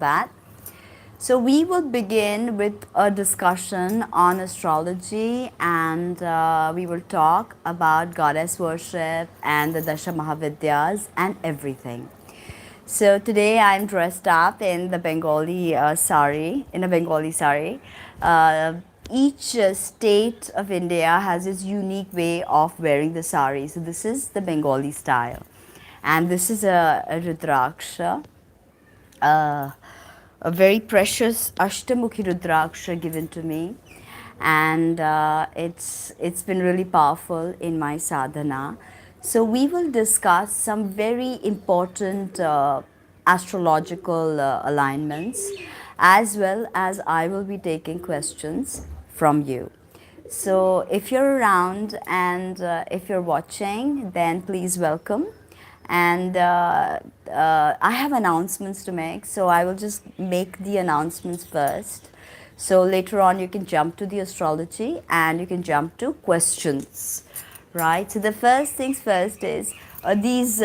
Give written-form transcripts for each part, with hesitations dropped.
that. So we will begin with a discussion on astrology, and we will talk about goddess worship and the Dasha Mahavidyas and everything. So today I'm dressed up in the Bengali sari, in a Bengali sari. Uh, each state of India has its unique way of wearing the sari. So this is the Bengali style, and this is a Rudraksha, uh, a very precious Ashtamukhi Rudraksha given to me, and it's been really powerful in my sadhana. So we will discuss some very important astrological alignments, as well as I will be taking questions from you. So if you're around and if you're watching, then please welcome. And I have announcements to make, so I will just make the announcements first. So later on, you can jump to the astrology and you can jump to questions, right? So the first things first is these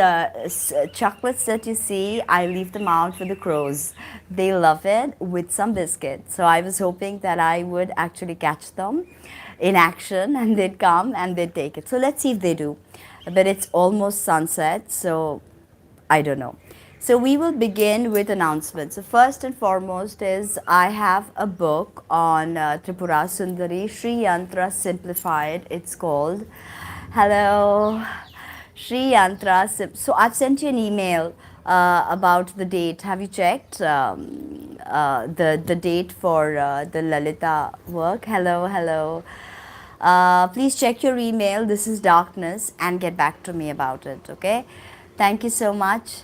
chocolates that you see, I leave them out for the crows. They love it with some biscuits. So I was hoping that I would actually catch them in action and they'd come and they'd take it. So let's see if they do. But it's almost sunset, so I don't know. So we will begin with announcements. So first and foremost is I have a book on Tripura Sundari, Sri Yantra Simplified, it's called. Hello, Sri Yantra. So I've sent you an email about the date. Have you checked the date for the Lalita work? Hello, hello. Please check your email. This is darkness and get back to me about it. Okay. Thank you so much.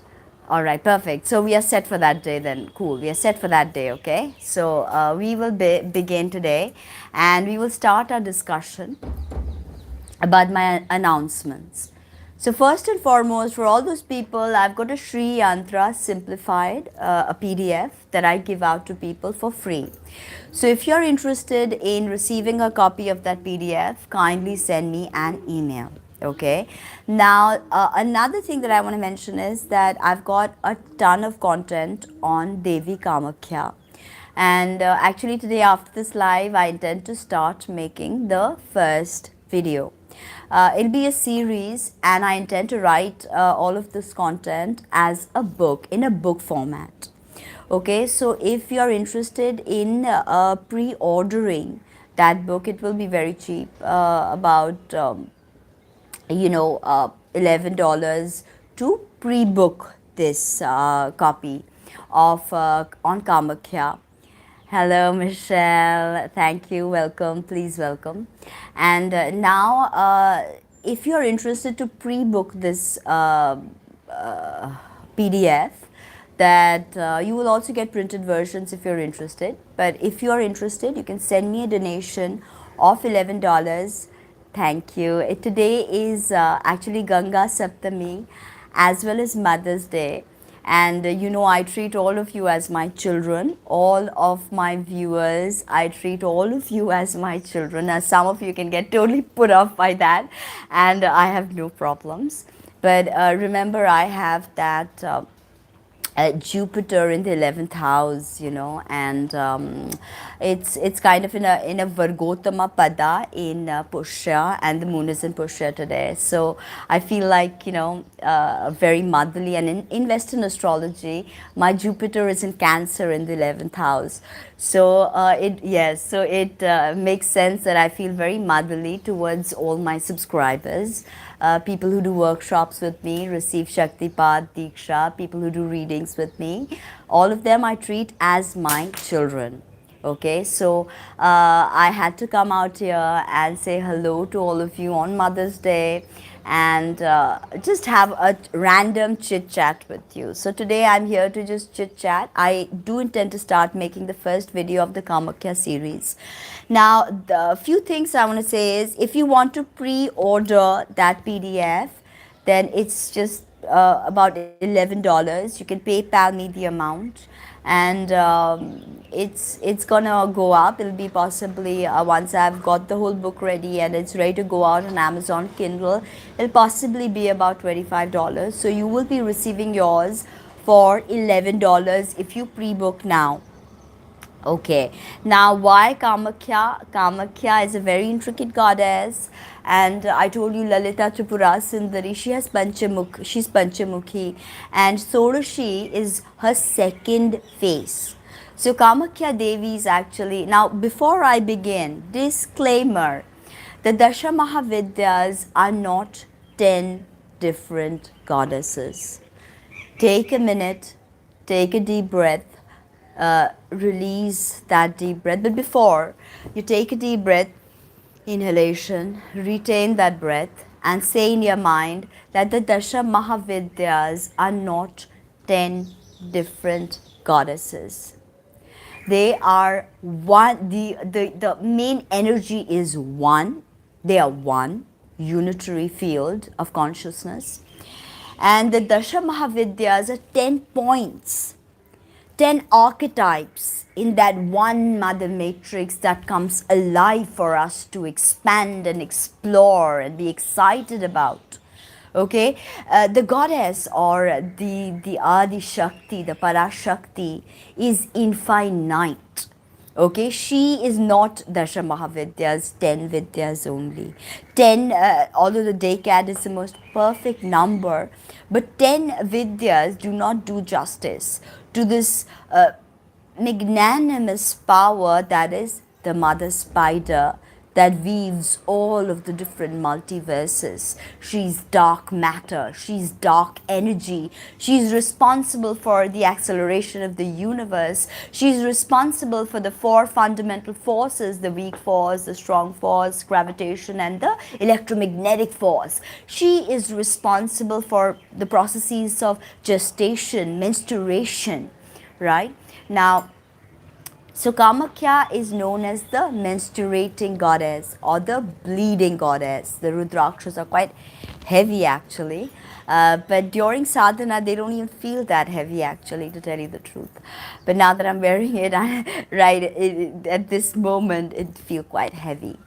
All right, perfect. So we are set for that day then. Cool. We are set for that day. Okay. So we will begin today, and we will start our discussion about my announcements. So first and foremost, for all those people, I've got a Sri Yantra simplified, a PDF that I give out to people for free. So if you're interested in receiving a copy of that PDF, kindly send me an email. Okay. Now, another thing that I want to mention is that I've got a ton of content on Devi Kamakya. And actually today after this live, I intend to start making the first video. It'll be a series, and I intend to write all of this content as a book, in a book format. Okay, so if you're interested in pre-ordering that book, it will be very cheap, about $11 to pre-book this copy of on Kamakya. Hello, Michelle. Thank you. Welcome. Please welcome. And now, if you're interested to pre-book this PDF, that you will also get printed versions if you're interested. But if you're interested, you can send me a donation of $11. Thank you. Today is actually Ganga Saptami as well as Mother's Day. And I treat all of you as my children, all of my viewers, I treat all of you as my children. As some of you can get totally put off by that, and I have no problems. But remember, I have that Jupiter in the 11th house, and it's kind of in a Vargotama Pada in Pushya, and the moon is in Pushya today. So I feel like very motherly, and in Western astrology, my Jupiter is in Cancer in the 11th house. So it makes sense that I feel very motherly towards all my subscribers. People who do workshops with me, receive Shaktipat, Diksha, people who do readings with me, all of them I treat as my children. Okay, so I had to come out here and say hello to all of you on Mother's Day, and just have a random chit chat with you. So today I'm here to just chit chat. I do intend to start making the first video of the Kamakya series. Now, the few things I want to say is, if you want to pre-order that PDF, then it's just about $11. You can PayPal me the amount, and it's gonna go up. It'll be possibly once I've got the whole book ready and it's ready to go out on Amazon Kindle, it'll possibly be about $25. So you will be receiving yours for $11 if you pre-book now. Okay, now why Kamakya? Kamakya is a very intricate goddess, and I told you Lalita Tripura Sundari, she's Panchamukhi, and Soroshi is her second face. So Kamakya Devi is actually, now before I begin, disclaimer, the Dasha Mahavidyas are not 10 different goddesses. Take a minute, take a deep breath, release that deep breath. But before you take a deep breath, inhalation, retain that breath, and say in your mind that the Dasha Mahavidyas are not 10 different goddesses. They are one, the main energy is one. They are one unitary field of consciousness. And the Dasha Mahavidyas are 10 points, 10 archetypes in that one mother matrix that comes alive for us to expand and explore and be excited about. Okay, the goddess or the Adi Shakti, the Parashakti is infinite. Okay, she is not Dasha Mahavidyas, 10 Vidyas only. 10, although the decad is the most perfect number, but 10 Vidyas do not do justice to this magnanimous power that is the mother spider that weaves all of the different multiverses. She's dark matter, she's dark energy, she's responsible for the acceleration of the universe, she's responsible for the four fundamental forces, the weak force, the strong force, gravitation, and the electromagnetic force. She is responsible for the processes of gestation, menstruation, right? Now, so Kamakya is known as the menstruating goddess or the bleeding goddess. The Rudrakshas are quite heavy actually. But during sadhana, they don't even feel that heavy actually, to tell you the truth. But now that I'm wearing it, at this moment, it feels quite heavy.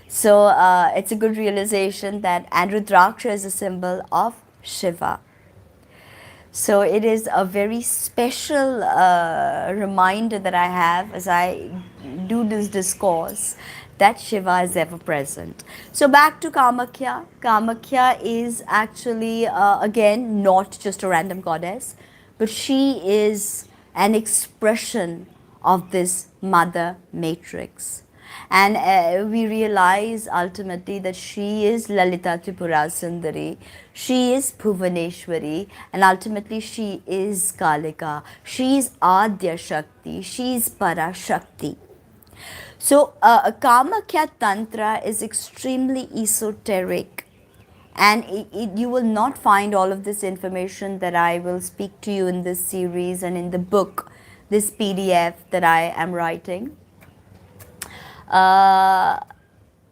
So it's a good realization that, and Rudraksha is a symbol of Shiva. So it is a very special reminder that I have as I do this discourse that Shiva is ever present. So back to Kamakya. Kamakya is actually, again, not just a random goddess, but she is an expression of this mother matrix. And we realize ultimately that she is Lalita Tripura Sundari, she is Bhuvaneshwari, and ultimately she is Kalika, she is Adya Shakti, she is Parashakti. So Kamakya Tantra is extremely esoteric, and you will not find all of this information that I will speak to you in this series and in the book, this PDF that I am writing.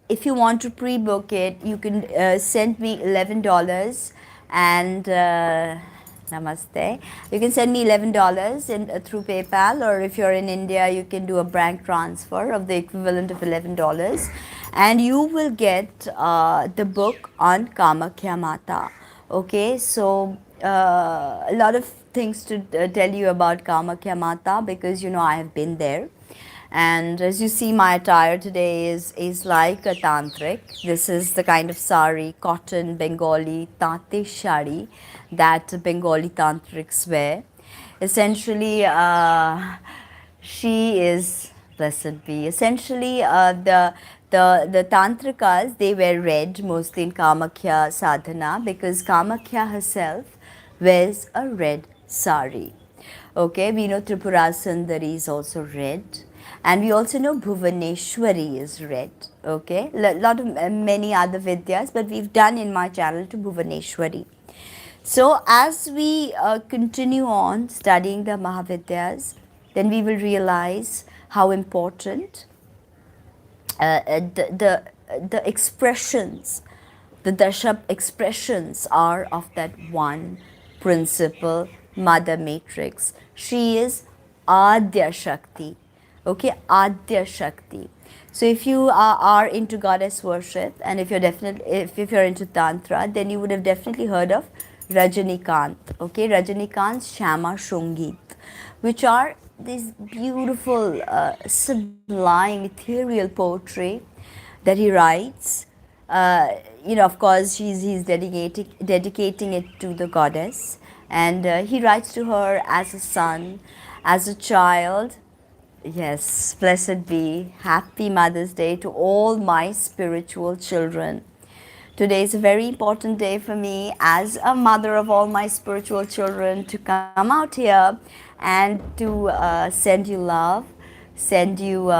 If you want to pre-book it, you can send me $11 and namaste. You can send me $11 through PayPal, or if you're in India, you can do a bank transfer of the equivalent of $11, and you will get the book on Kamakya Mata. Okay, so a lot of things to tell you about Kamakya Mata, because you know I have been there. And as you see, my attire today is like a tantric. This is the kind of sari, cotton Bengali tate shari that Bengali tantrics wear. Essentially, she is, blessed be, essentially the tantrikas, they wear red mostly in Kamakya sadhana, because Kamakya herself wears a red sari. Okay, we know Tripura Sundari is also red. And we also know Bhuvaneshwari is red. Okay, lot of many other Vidyas, but we've done in my channel to Bhuvaneshwari. So as we continue on studying the Mahavidyas, then we will realize how important the expressions, the Dasha expressions are of that one principle mother matrix. She is Adya Shakti. Okay, Adya Shakti. So if you are into goddess worship, and if you're into Tantra, then you would have definitely heard of Rajanikanth, okay, Rajanikanth's Shama Shungit, which are these beautiful, sublime, ethereal poetry that he writes. Of course, he's dedicating it to the goddess, and he writes to her as a son, as a child. Yes, blessed be. Happy Mother's Day to all my spiritual children. Today is a very important day for me as a mother of all my spiritual children to come out here and to send you love, send you,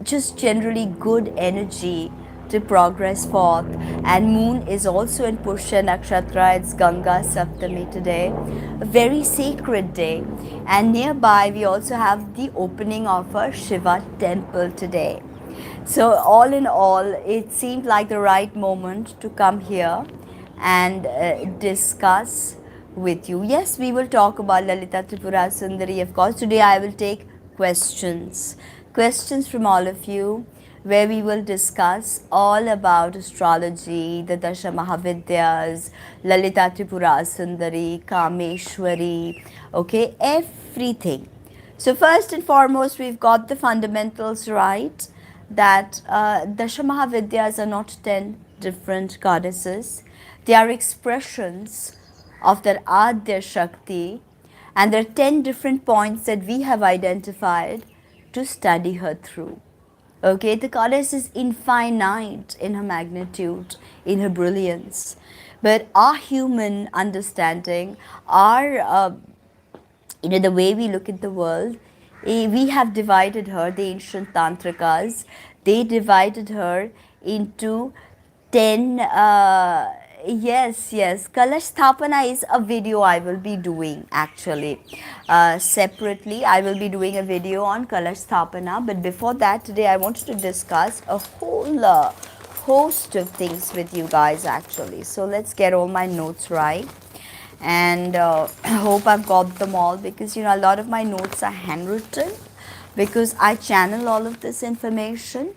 just generally good energy to progress forth. And moon is also in Pushya Nakshatra. It's Ganga Saptami today, a very sacred day. And nearby we also have the opening of a Shiva temple today. So all in all, it seemed like the right moment to come here and discuss with you. Yes, we will talk about Lalita Tripura Sundari. Of course, today I will take questions from all of you, where we will discuss all about astrology, the Dasha Mahavidyas, Lalita Tripura Sundari, Kameshwari, okay, everything. So first and foremost, we've got the fundamentals right, that Dasha Mahavidyas are not 10 different goddesses. They are expressions of that Adya Shakti, and there are 10 different points that we have identified to study her through. Okay, the goddess is infinite in her magnitude, in her brilliance. But our human understanding, our the way we look at the world, we have divided her, the ancient tantrikas, they divided her into 10, yes, Kalash Sthapana is a video I will be doing actually. Separately, I will be doing a video on Kalash Sthapana, but before that, today I wanted to discuss a whole host of things with you guys actually. So let's get all my notes right, and I hope I've got them all, because a lot of my notes are handwritten because I channel all of this information.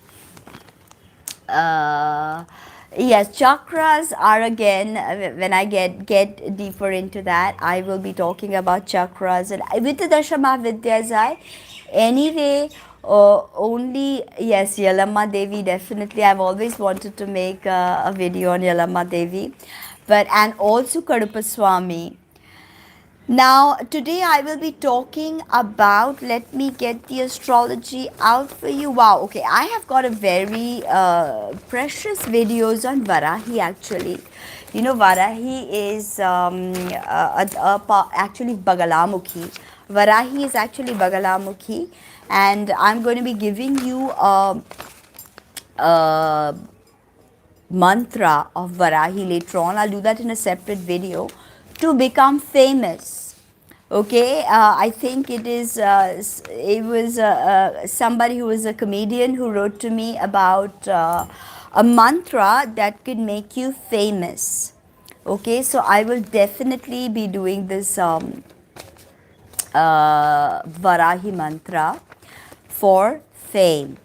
Yes, chakras are again, when I get deeper into that, I will be talking about chakras, and with the Dasha Mahavidyas, anyway, only, yes, Yalamma Devi, definitely. I've always wanted to make a video on Yalamma Devi, and also Kadupaswamy. Now, today I will be talking about, let me get the astrology out for you. Wow, okay, I have got a very precious videos on Varahi actually. Varahi is actually Bagalamukhi. Varahi is actually Bagalamukhi, and I'm going to be giving you a mantra of Varahi later on. I'll do that in a separate video to become famous. Okay, I think it was somebody who was a comedian who wrote to me about a mantra that could make you famous. Okay, so I will definitely be doing this Varahi mantra for fame.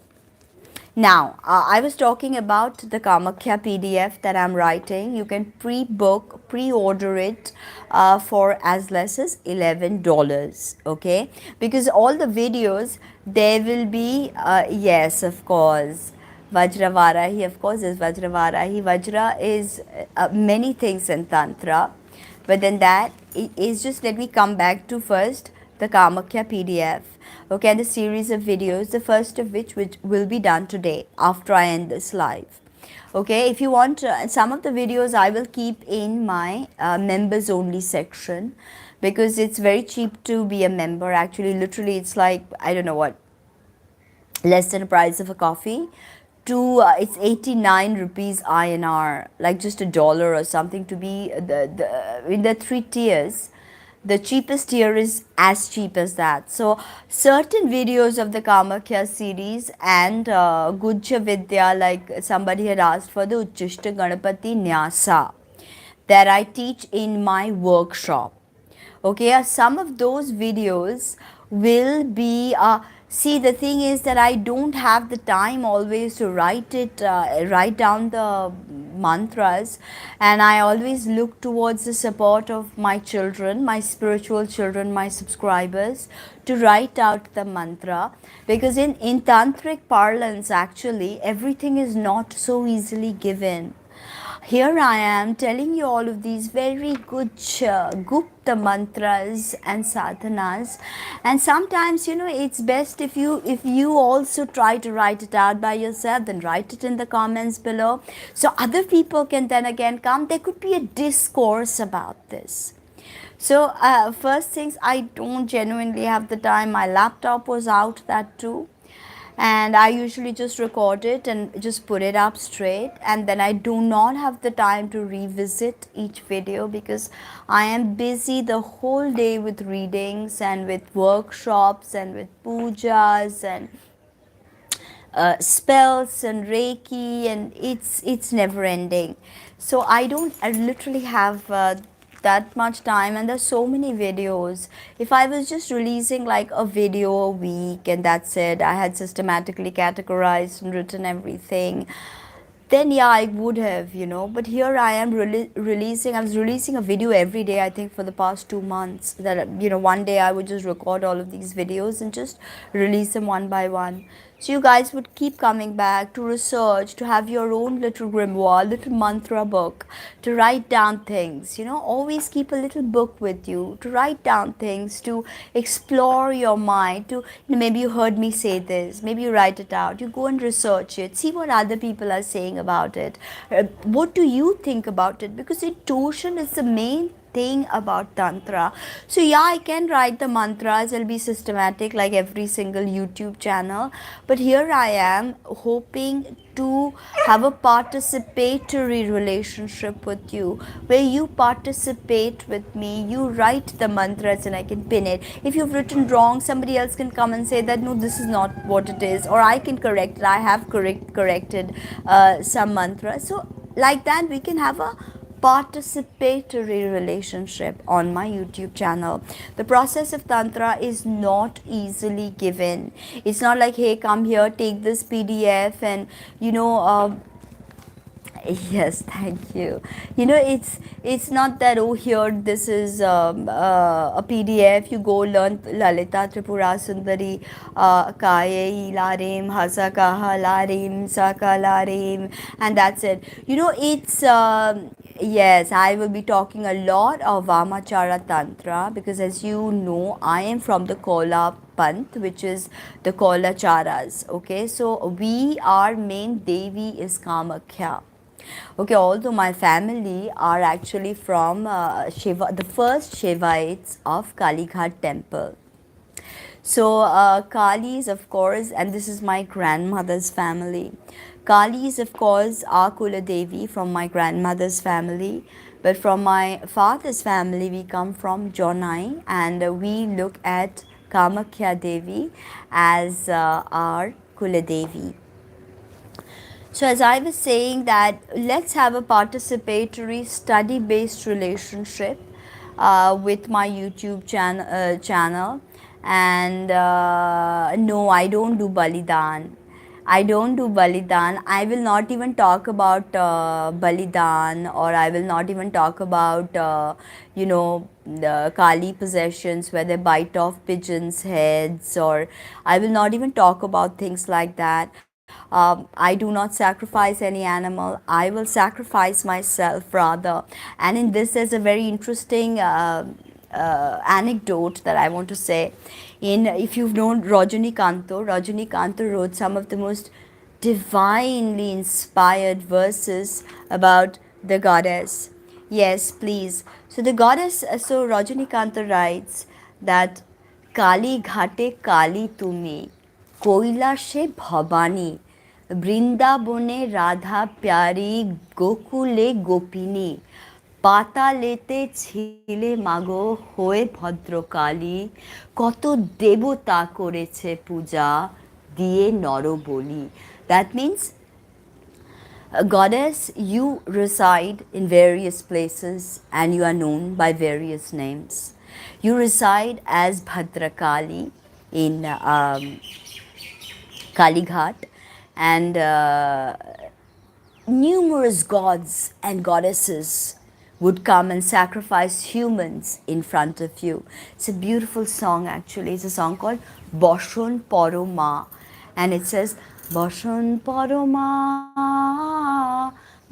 Now, I was talking about the Kamakya PDF that I'm writing. You can pre-order it for as less as $11, okay? Because all the videos, there will be, yes, of course, Vajravarahi, of course, is Vajravarahi. Vajra is many things in Tantra, but then that is just, let me come back to first the Kamakya PDF. Okay, and the series of videos, the first of which will be done today after I end this live. Okay, if you want, some of the videos I will keep in my members only section, because it's very cheap to be a member. Actually, literally, it's like, I don't know what, less than the price of a coffee. It's 89 rupees INR, like just $1 or something, to be in the 3 tiers. The cheapest tier is as cheap as that. So certain videos of the Kamakya series and Gujya Vidya, like somebody had asked for the Uchishta Ganapati Nyasa, that I teach in my workshop. Okay, some of those videos will be see, the thing is that I don't have the time always to write down the mantras, and I always look towards the support of my children, my spiritual children, my subscribers, to write out the mantra, because in tantric parlance actually everything is not so easily given. Here I am telling you all of these very good Gupta mantras and sadhanas, and sometimes it's best if you also try to write it out by yourself. Then write it in the comments below, so other people can then again come. There could be a discourse about this. So first things, I don't genuinely have the time. My laptop was out, that too, and I usually just record it and just put it up straight, and then I do not have the time to revisit each video because I am busy the whole day with readings and with workshops and with pujas and spells and reiki, and it's never ending. So I literally have that much time, and there's so many videos. If I was just releasing like a video a week and that's it, I had systematically categorized and written everything, then yeah, I would have, but here I am I was releasing a video every day, I think, for the past 2 months. That, one day I would just record all of these videos and just release them one by one. So you guys would keep coming back to research, to have your own little grimoire, little mantra book, to write down things. Always keep a little book with you to write down things, to explore your mind, to, maybe you heard me say this, maybe you write it out, you go and research it, see what other people are saying about it. What do you think about it? Because intuition is the main thing about tantra. So yeah, I can write the mantras, I'll be systematic like every single YouTube channel, but here I am hoping to have a participatory relationship with you, where you participate with me, you write the mantras and I can pin it. If you've written wrong, somebody else can come and say that no, this is not what it is, or I can correct it. I have corrected some mantras. So like that we can have a participatory relationship on my YouTube channel. The process of tantra is not easily given. It's not like, hey, come here, take this PDF, and yes, thank you. It's not that, oh, here, this is a PDF. You go learn Lalita, Tripura, Sundari, Kaye, Larim, Hasakaha, Larim, Saka, Larim, and that's it. It's yes, I will be talking a lot of Vamachara Tantra, because as you know, I am from the Kola Panth, which is the Kola Charas. Okay, so our main Devi is Kamakya. Okay, although my family are actually from Shiva, the first Shivaites of Kalighat temple. So Kali is, of course, and this is my grandmother's family. Kali is, of course, our Kula Devi from my grandmother's family. But from my father's family, we come from Jonai, and we look at Kamakya Devi as our Kula Devi. So as I was saying, that let's have a participatory study-based relationship with my YouTube channel. And no, I don't do Balidan. I don't do Balidan. I will not even talk about Balidan, or I will not even talk about, the Kali possessions where they bite off pigeons' heads, or I will not even talk about things like that. I do not sacrifice any animal. I will sacrifice myself rather. And in this, there's a very interesting anecdote that I want to say. If you've known Rajani Kanto wrote some of the most divinely inspired verses about the goddess. Yes, please. So the goddess, so Rajani Kanto writes that Kali Ghate Kali Tumi, কৈলাসে Bhabani, বৃন্দাবনে রাধা প্যারি, গোকুলে গোপিনী, পাতালেতে ছিলে মাগো হয়ে ভদ্রকালী, কত দেবতা করেছে পূজা দিয়ে নরবলি. That means, goddess, you reside in various places and you are known by various names. You reside as Bhadrakali in Kalighat, and numerous gods and goddesses would come and sacrifice humans in front of you. It's a beautiful song actually. It's a song called Boshun Poroma, and it says Boshun Poroma,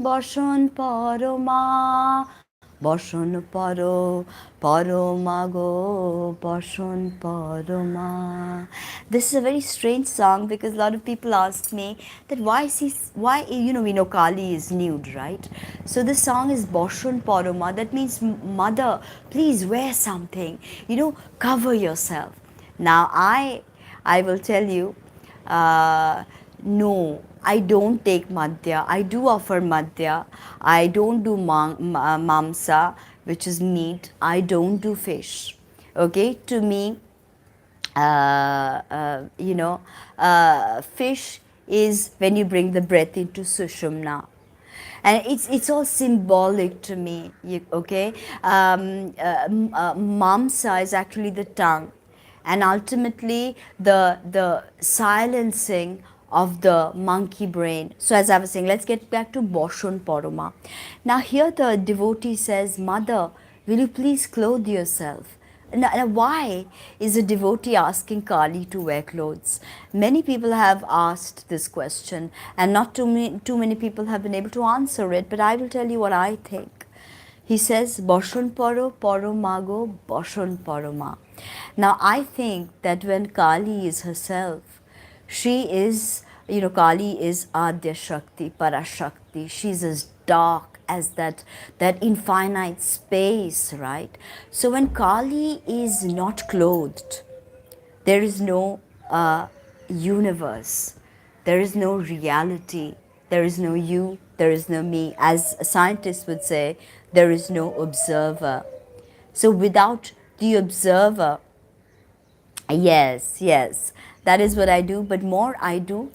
Boshun Poroma, Boshun Poro, Poroma go, Boshun Poroma. This is a very strange song because a lot of people ask me that why, we know Kali is nude, right? So this song is Boshun Poroma. That means, mother, please wear something, cover yourself. Now I will tell you, no, I don't take madhya. I do offer madhya. I don't do mamsa, which is meat. I don't do fish. Okay, to me, fish is when you bring the breath into sushumna, and it's all symbolic to me. Okay, mamsa is actually the tongue, and ultimately the silencing of the monkey brain. So as I was saying, let's get back to Boshun Poroma. Now here the devotee says, mother, will you please clothe yourself? Now, why is a devotee asking Kali to wear clothes? Many people have asked this question, and not too many people have been able to answer it, but I will tell you what I think. He says, Boshun Poro, Poro Mago, Boshun Poroma. Now, I think that when Kali is herself, she is, Kali is Adya Shakti, Parashakti. She's as dark as that infinite space, right? So when Kali is not clothed, there is no universe, there is no reality, there is no you, there is no me. As scientists would say, there is no observer. So without the observer, yes, that is what I do. But more, I do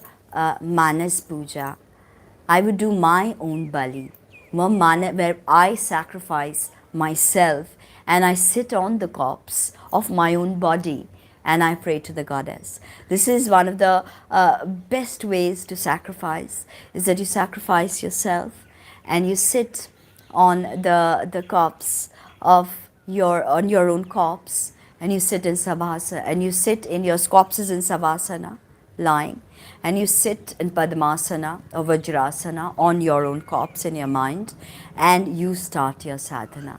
Manas Puja. I would do my own bali, where I sacrifice myself and I sit on the corpse of my own body and I pray to the goddess. This is one of the best ways to sacrifice, is that you sacrifice yourself and you sit on the corpse of on your own corpse, and you sit in savasana, and you sit in your corpses in savasana, lying, and you sit in Padmasana or Vajrasana on your own corpse in your mind, and you start your sadhana.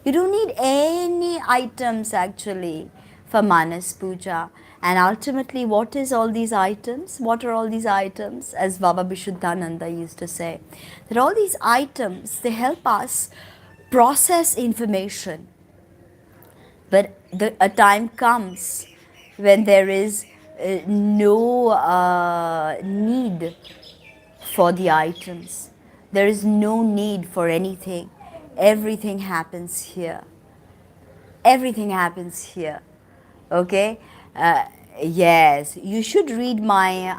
You don't need any items actually for Manas Puja. And ultimately, what is all these items? What are all these items? As Baba Vishuddhananda used to say, that all these items, they help us process information. But a time comes when there is no need for the items. There is no need for anything. Everything happens here. Everything happens here. Okay? Yes, you should read my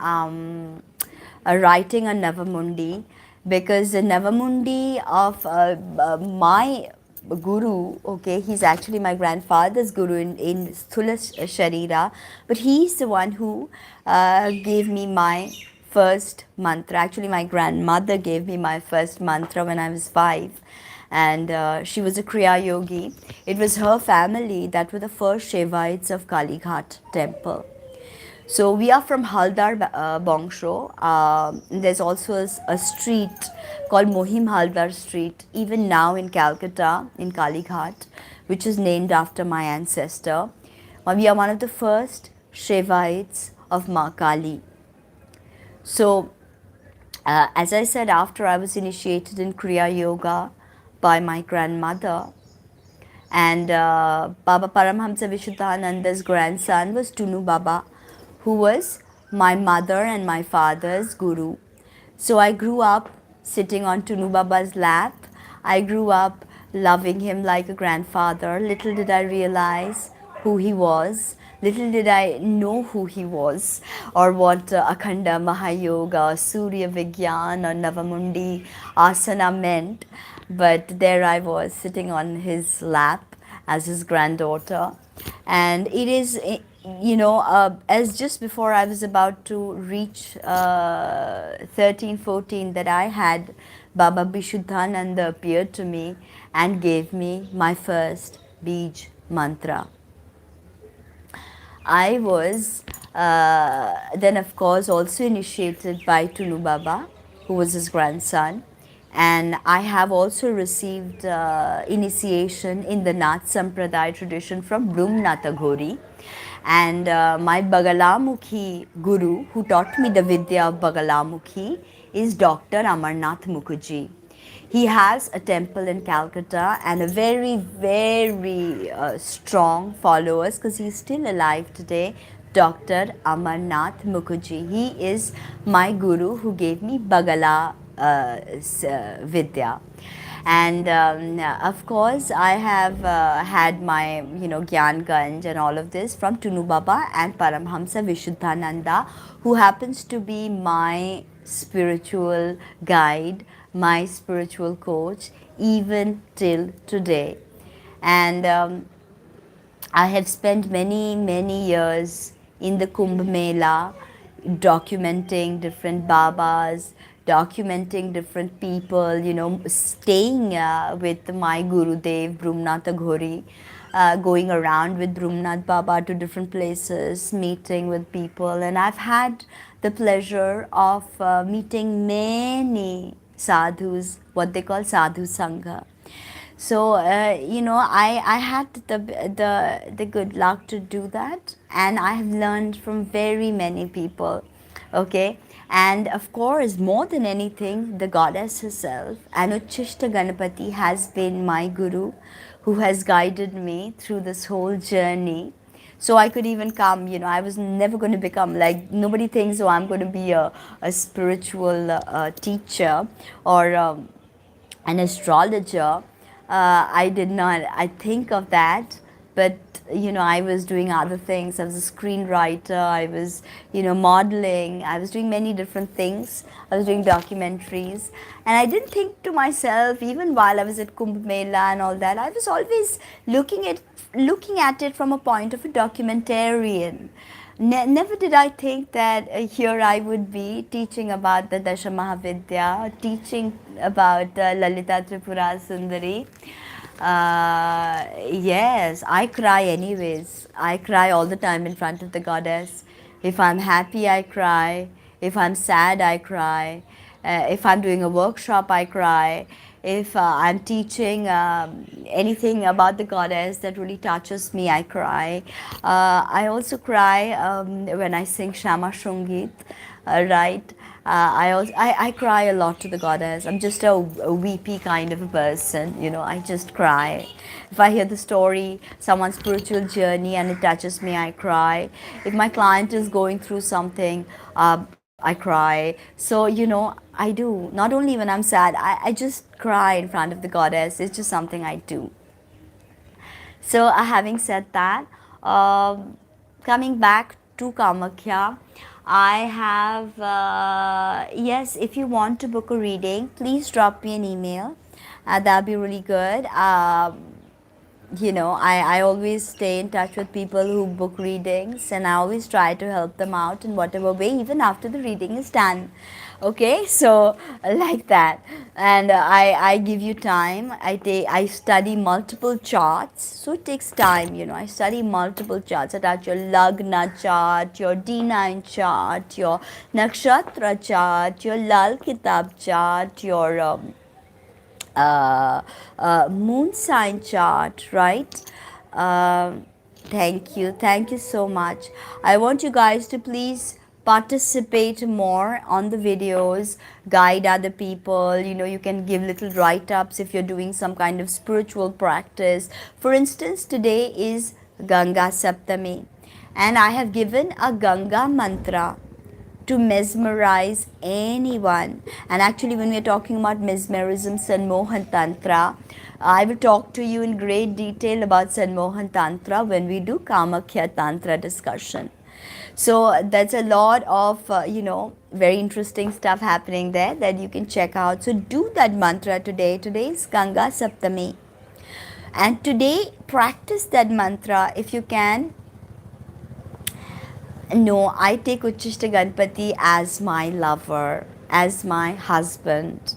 writing on Navamundi, because the Navamundi of my guru, okay, he's actually my grandfather's guru in Sthula Sharira, but he's the one who gave me my first mantra. Actually, my grandmother gave me my first mantra when I was 5. And she was a Kriya Yogi. It was her family that were the first Shaivites of Kalighat temple. So we are from Haldar Bongsho. There's also a street called Mohim Haldar Street, even now in Calcutta, in Kalighat, which is named after my ancestor. We are one of the first Shaivites of Ma Kali. So, as I said, after I was initiated in Kriya Yoga by my grandmother, and Baba Paramhamsa Vishuddhananda's grandson was Tunu Baba, who was my mother and my father's guru. So I grew up sitting on Tunu Baba's lap. I grew up loving him like a grandfather. Little did I realize who he was. Little did I know who he was, or what Akhanda Mahayoga, Surya Vigyan, or Navamundi Asana meant. But there I was sitting on his lap, as his granddaughter. And it is, as just before I was about to reach 13, 14, that I had Baba Vishuddhananda appeared to me and gave me my first Bij mantra. I was then, of course, also initiated by Tunu Baba, who was his grandson. And I have also received initiation in the Nath Sampradaya tradition from Brumnatha Ghori. And my Bagalamukhi guru, who taught me the Vidya of Bagalamukhi, is Dr. Amarnath Mukherjee. He has a temple in Calcutta and a very, very strong followers, because he's still alive today, Dr. Amarnath Mukherjee. He is my guru who gave me Bagala Vidya. And of course, I have had my, Gyanganj and all of this from Tunu Baba and Paramhamsa Vishuddhananda, who happens to be my spiritual guide, my spiritual coach, even till today. And I have spent many, many years in the Kumbh Mela, documenting different Babas, documenting different people, staying with my Gurudev, Brumnatha Ghori, going around with Brumnath Baba to different places, meeting with people. And I've had the pleasure of meeting many sadhus, what they call sadhu sangha. So I had the good luck to do that, and I have learned from very many people. Okay, and of course, more than anything, the goddess herself, Anuchishta Ganapati, has been my guru, who has guided me through this whole journey. So I could even come, I was never going to become, like, nobody thinks, oh, I'm going to be a spiritual teacher or an astrologer. I did not, I think of that, but I was doing other things. I was a screenwriter, I was, modeling, I was doing many different things. I was doing documentaries, and I didn't think to myself, even while I was at Kumbh Mela and all that, I was always looking at it from a point of a documentarian. Never did I think that here I would be teaching about the Dasha Mahavidya, teaching about Lalita Tripura Sundari. Yes, I cry anyways. I cry all the time in front of the goddess. If I'm happy, I cry. If I'm sad, I cry. If I'm doing a workshop, I cry. If I'm teaching anything about the goddess that really touches me, I cry. I also cry when I sing Shama Shungit, right? I cry a lot to the goddess. I'm just a weepy kind of a person, I just cry. If I hear the story, someone's spiritual journey, and it touches me, I cry. If my client is going through something, I cry. So, I do. Not only when I'm sad, I just cry in front of the goddess. It's just something I do. So, having said that, coming back to Kamakya, I have, yes, if you want to book a reading, please drop me an email. That'll be really good. I always stay in touch with people who book readings, and I always try to help them out in whatever way, even after the reading is done. Okay, so like that. And I give you time. I study multiple charts, so it takes time. I study multiple charts. I touch your Lagna chart, your D9 chart, your Nakshatra chart, your Lal Kitab chart, your moon sign chart, right? Thank you so much. I want you guys to please participate more on the videos, guide other people. You can give little write-ups if you're doing some kind of spiritual practice. For instance, today is Ganga Saptami, and I have given a Ganga mantra to mesmerize anyone. And actually, when we're talking about mesmerism, Sanmohan Tantra, I will talk to you in great detail about Sanmohan Tantra when we do Kamakya Tantra discussion. So that's a lot of, very interesting stuff happening there that you can check out. So do that mantra today. Today is Ganga Saptami. And today, practice that mantra if you can. No, I take Uchishta Ganpati as my lover, as my husband.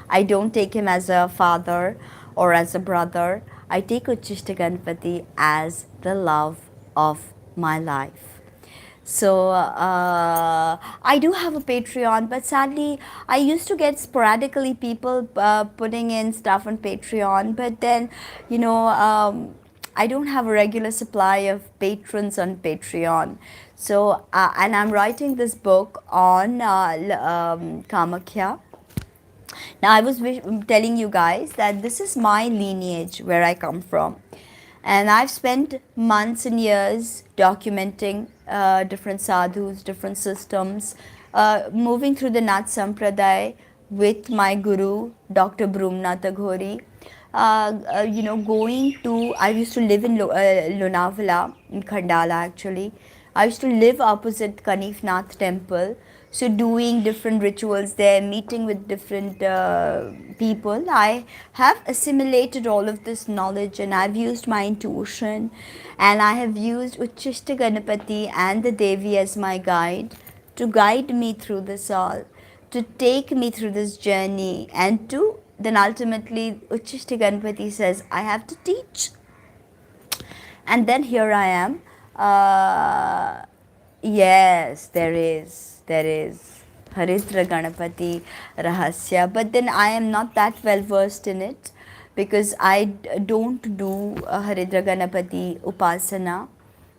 I don't take him as a father or as a brother. I take Uchishta Ganpati as the love of my life. So I do have a Patreon, but sadly, I used to get sporadically people putting in stuff on Patreon. But then, you know, I don't have a regular supply of patrons on Patreon. So, and I'm writing this book on Kamakya. Now, I was telling you guys that this is my lineage where I come from. And I've spent months and years documenting different sadhus, different systems, moving through the Nat Sampradaya with my guru, Dr. Brumnatha Ghori. Going to, I used to live in Lonavala, in Khandala actually. I used to live opposite Kanifnath temple. So doing different rituals there, meeting with different people, I have assimilated all of this knowledge, and I've used my intuition, and I have used Uchishta Ganapati and the Devi as my guide to guide me through this all, to take me through this journey, and to then ultimately Uchishta Ganapati says, I have to teach. And then here I am. Yes, there is Haridra Ganapati Rahasya, but then I am not that well versed in it because I don't do Haridra Ganapati Upasana.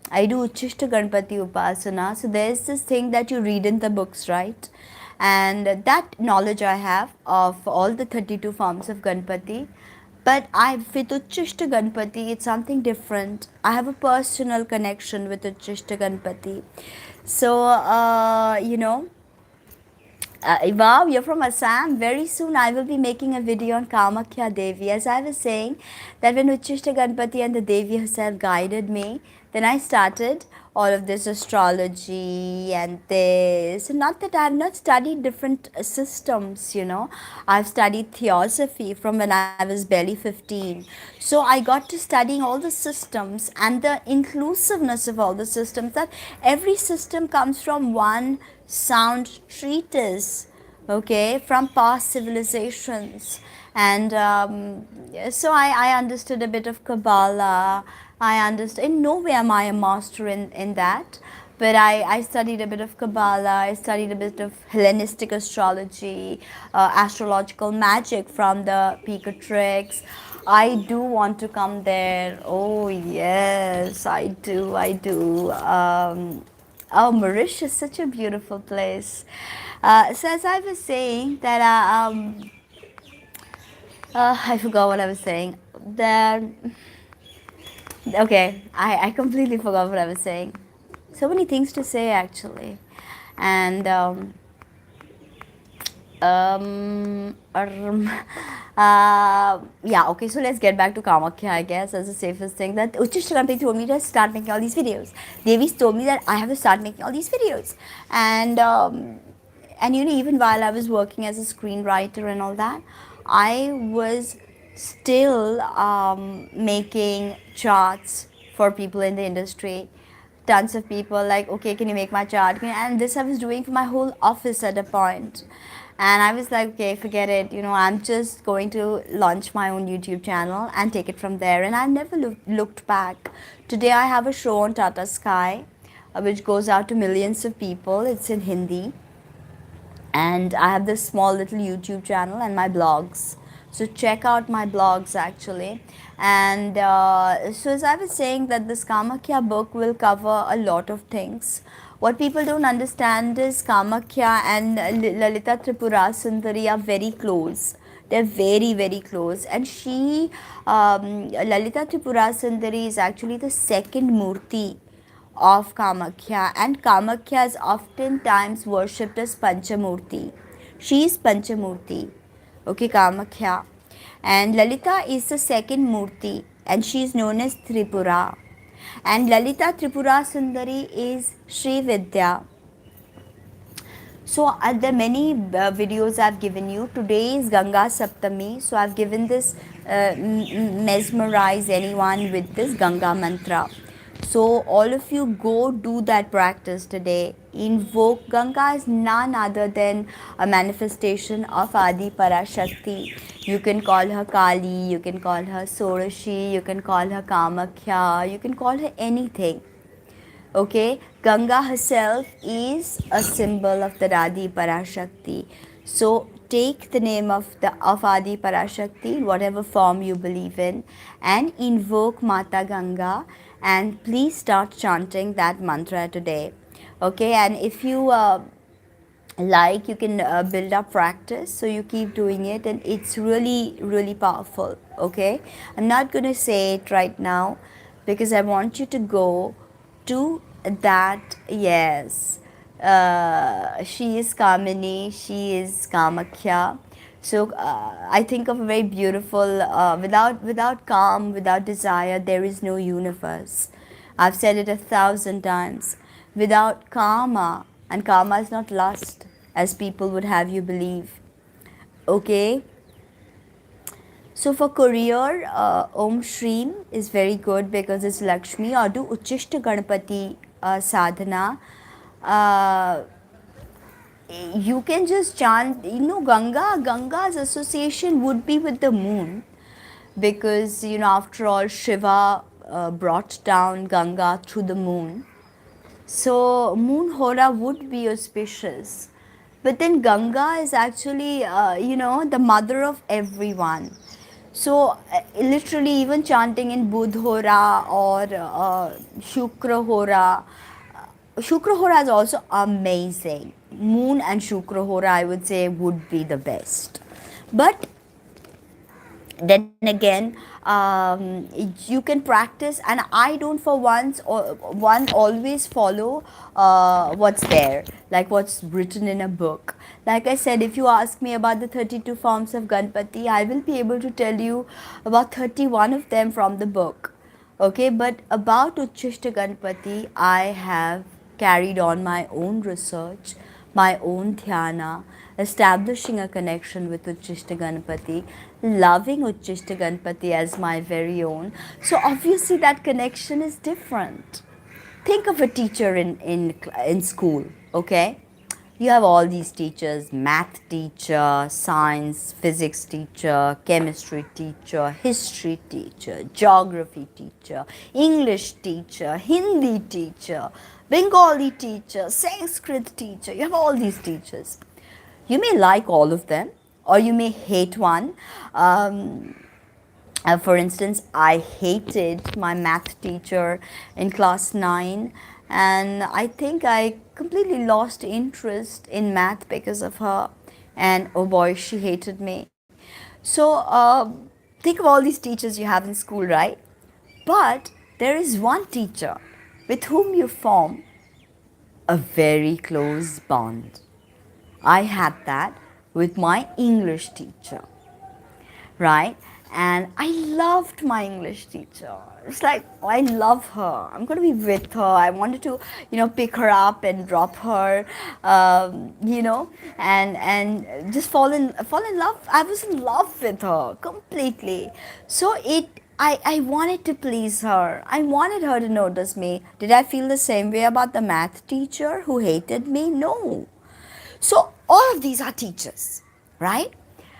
I do Uchishta Ganapati Upasana. So there's this thing that you read in the books, right? And that knowledge I have of all the 32 forms of Ganpati. But with Uchishta Ganpati, it's something different. I have a personal connection with Uchishta Ganpati. So, wow, you're from Assam. Very soon I will be making a video on Kamakya Devi. As I was saying, that when Uchishta Ganpati and the Devi herself guided me, then I started all of this astrology and this. Not that I have not studied different systems, I've studied theosophy from when I was barely 15. So I got to studying all the systems and the inclusiveness of all the systems, that every system comes from one sound treatise, okay, from past civilizations. And so I understood a bit of Kabbalah. I understood, in no way am I a master in that, but I studied a bit of Kabbalah, I studied a bit of Hellenistic astrology, astrological magic from the Picatrix. I do want to come there. Oh yes, I do. Oh, Mauritius, such a beautiful place. So as I was saying that I forgot what I was saying. Okay, I completely forgot what I was saying. So many things to say actually, and yeah, okay, so let's get back to Kamakya, I guess, as the safest thing. That Uchishta Ganpati told me to start making all these videos. Devi's told me that I have to start making all these videos. And even while I was working as a screenwriter and all that, I was still making charts for people in the industry. Tons of people like, okay, can you make my chart? And this I was doing for my whole office at a point. And I was like, okay, forget it. I'm just going to launch my own YouTube channel and take it from there. And I never looked back. Today I have a show on Tata Sky, which goes out to millions of people. It's in Hindi. And I have this small little YouTube channel and my blogs. So check out my blogs actually. And so as I was saying, that this Kamakya book will cover a lot of things. What people don't understand is Kamakya and Lalita Tripura Sundari are very close. They're very, very close. And Lalita Tripura Sundari is actually the second Murti of Kamakya, and Kamakya is oftentimes worshipped as Panchamurti. She is Panchamurti, okay, Kamakya. And Lalita is the second Murti, and she is known as Tripura. And Lalita Tripura Sundari is Sri Vidya. So there are many videos I've given you. Today is Ganga Saptami, so I've given this mesmerize anyone with this Ganga mantra. So all of you go do that practice today. Invoke Ganga is none other than a manifestation of Adi Parashakti. You can call her Kali, you can call her Soroshi, you can call her Kamakya, you can call her anything. Okay, Ganga herself is a symbol of the Adi Parashakti. So take the name of Adi Parashakti in whatever form you believe in and invoke Mata Ganga, and please start chanting that mantra today. Okay, and if you like, you can build up practice, so you keep doing it, and it's really powerful. Okay, I'm not going to say it right now because I want you to go to that. Yes, she is Kamini, she is Kamakya. So I think of a very beautiful, without calm, without desire, there is no universe. I've said it 1,000 times. Without karma, and karma is not lust, as people would have you believe. Okay? So for career, Om Shreem is very good because it's Lakshmi, or do Uchishta Ganapati sadhana. Uh, you can just chant, Ganga's association would be with the moon, because after all, Shiva brought down Ganga through the moon. So moon hora would be auspicious, but then Ganga is actually the mother of everyone. So literally, even chanting in Budh hora or Shukra hora. Shukra hora is also amazing. Moon and Shukra hora, I would say, would be the best. But then again, you can practice, and I don't for once or one always follow what's there, like what's written in a book. Like I said, if you ask me about the 32 forms of Ganpati, I will be able to tell you about 31 of them from the book. Okay, but about Uchishta Ganpati, I have carried on my own research, my own dhyana, establishing a connection with Uchishta Ganpati, loving Uchishta Ganpati as my very own. So obviously that connection is different. Think of a teacher in school, okay? You have all these teachers: math teacher, science, physics teacher, chemistry teacher, history teacher, geography teacher, English teacher, Hindi teacher, Bengali teacher, Sanskrit teacher. You have all these teachers. You may like all of them, or you may hate one. For instance, I hated my math teacher in class 9, and I think I completely lost interest in math because of her. And oh boy, she hated me. So, think of all these teachers you have in school, right? But there is one teacher with whom you form a very close bond. I had that with my English teacher, right? And I loved my English teacher. It's like, I love her. I'm going to be with her. I wanted to, pick her up and drop her, and just fall in love. I was in love with her completely. So I wanted to please her. I wanted her to notice me. Did I feel the same way about the math teacher who hated me? No. So all of these are teachers, right?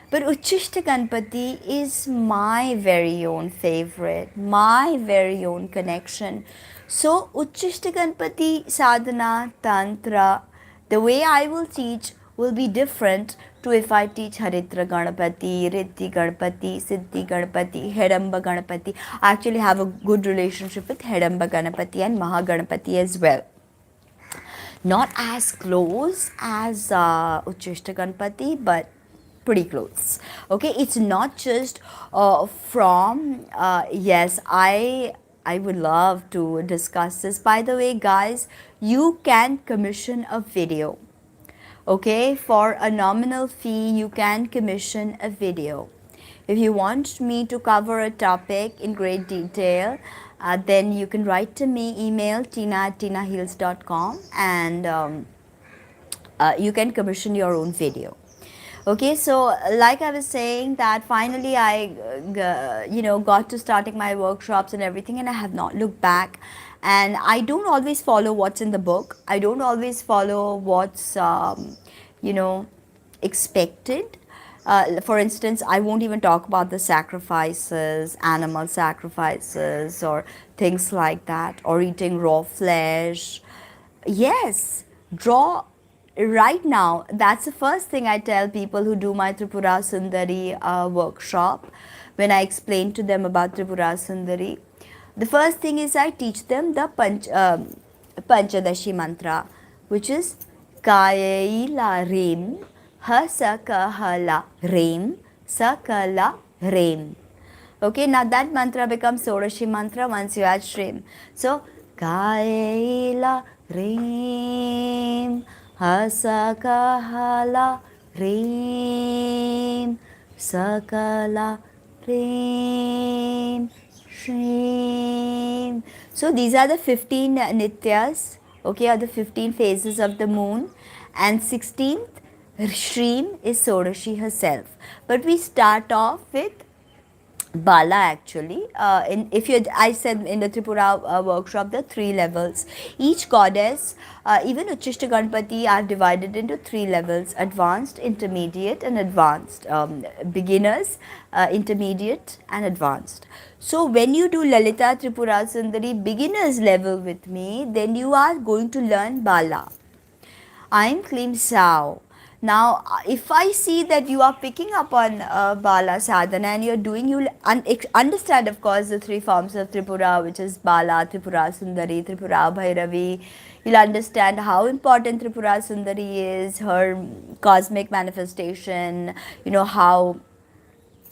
But Uchishta Ganpati is my very own favorite, my very own connection. So Uchishta Ganpati sadhana, tantra, the way I will teach will be different to if I teach Haritra Ganapati, Riddhi Ganapati, Siddhi Ganapati, Hedamba Ganapati. I actually have a good relationship with Hedamba Ganapati and Mahaganapati as well. Not as close as Uchishta Ganpati, but pretty close. Okay, it's not just from yes, I would love to discuss this. By the way, guys, you can commission a video. Okay, for a nominal fee, you can commission a video. If you want me to cover a topic in great detail, then you can write to me, email tina@tinaheals.com, and you can commission your own video. Okay, so like I was saying that finally I got to starting my workshops and everything, and I have not looked back. And I don't always follow what's in the book. I don't always follow what's you know expected. For instance, I won't even talk about the sacrifices, animal sacrifices, or things like that, or eating raw flesh. Yes, draw right now. That's the first thing I tell people who do my Tripura Sundari workshop. When I explain to them about Tripura Sundari, the first thing is I teach them the Panchadashi mantra, which is Kayaila Rem, Hasakahala Rem, Sakala Rem. Okay, now that mantra becomes Sodashi mantra once you add Shrim. So, Kaila Reem, Hasakahala Reem, Sakala Reem, Shrim. So, these are the 15 Nityas, okay, are the 15 phases of the moon, and 16th Shrim is Sodashi herself. But we start off with Bala actually. If you, I said in the Tripura workshop, there are 3 levels. Each goddess, even Uchishta Ganpati, are divided into 3 levels: advanced, intermediate, and advanced. Beginners, intermediate, and advanced. So when you do Lalita Tripura Sundari beginners level with me, then you are going to learn Bala. I'm Klim Sao. Now, if I see that you are picking up on Bala Sadhana and you're doing, you'll understand, of course, the 3 forms of Tripura, which is Bala, Tripura Sundari, Tripura Bhairavi. You'll understand how important Tripura Sundari is, her cosmic manifestation, how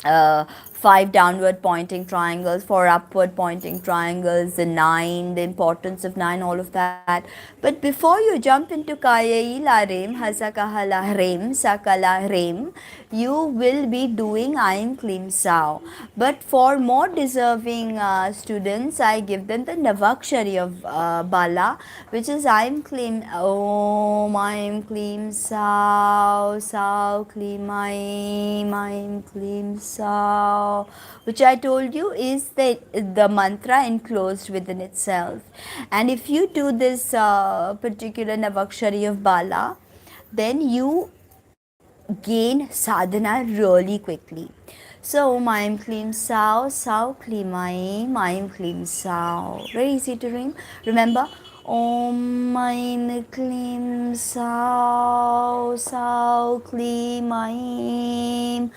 5 downward pointing triangles, 4 upward pointing triangles, the 9, the importance of 9, all of that. But before you jump into Kayaila Rem, Hasakahala Rem, Sakala Rem, you will be doing Aim Klim Sao. But for more deserving students, I give them the Navakshari of Bala, which is Aim Klim Om, Aim Klim Sao, Sao Klim Aim Klim Sao, which I told you is the mantra enclosed within itself. And if you do this particular Navakshari of Bala, then you gain sadhana really quickly. So, Maim Klim Sao, Sao Klim Maim Klim Sao. Very easy to ring. Remember, Om Maim Klim Sao, Sao Klim Aim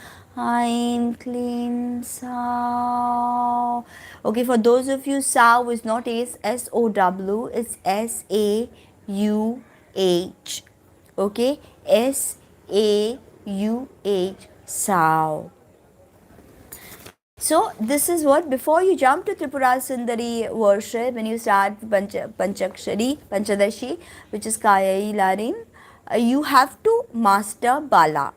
Klim Sao. Okay, for those of you, Sao is not S-O-W, it's S-A-U-H. Okay, S-A-U-H, Sao. So this is what, before you jump to Tripura Sundari worship, when you start Panchadashi, which is Kaya Ilarim, you have to master Bala.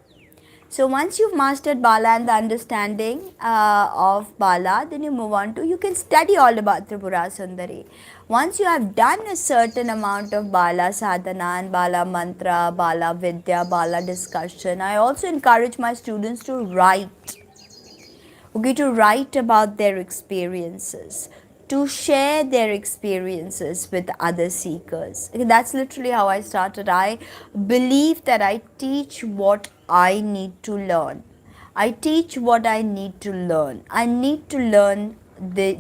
So once you've mastered Bala and the understanding of Bala, then you move on to, you can study all about Tripura Sundari. Once you have done a certain amount of Bala Sadhana and Bala Mantra, Bala Vidya, Bala discussion, I also encourage my students to write. Okay, to write about their experiences, to share their experiences with other seekers. Okay, that's literally how I started. I believe that I teach what I need to learn. I teach what I need to learn. I need to learn the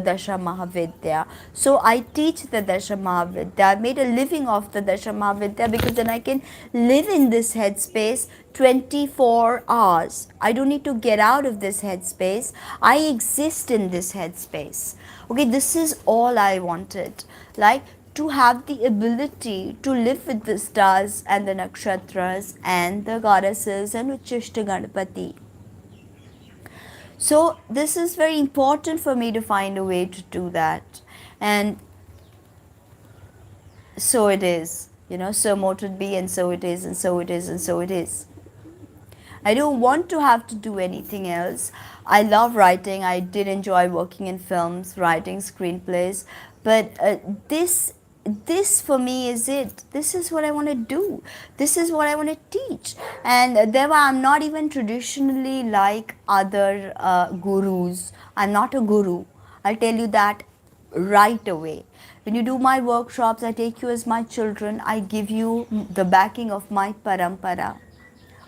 Dasha Mahavidya. So I teach the Dasha Mahavidya. I made a living of the Dasha Mahavidya because then I can live in this headspace 24 hours. I don't need to get out of this headspace. I exist in this headspace. Okay, this is all I wanted. Like, to have the ability to live with the stars and the nakshatras and the goddesses and Uchishta Ganpati. So this is very important for me to find a way to do that. And so it is, so mote it be, and so it is, and so it is, and so it is. I don't want to have to do anything else. I love writing. I did enjoy working in films, writing screenplays. But this this for me is it. This is what I want to do. This is what I want to teach. And therefore, I'm not even traditionally like other gurus. I'm not a guru. I'll tell you that right away. When you do my workshops, I take you as my children. I give you the backing of my parampara,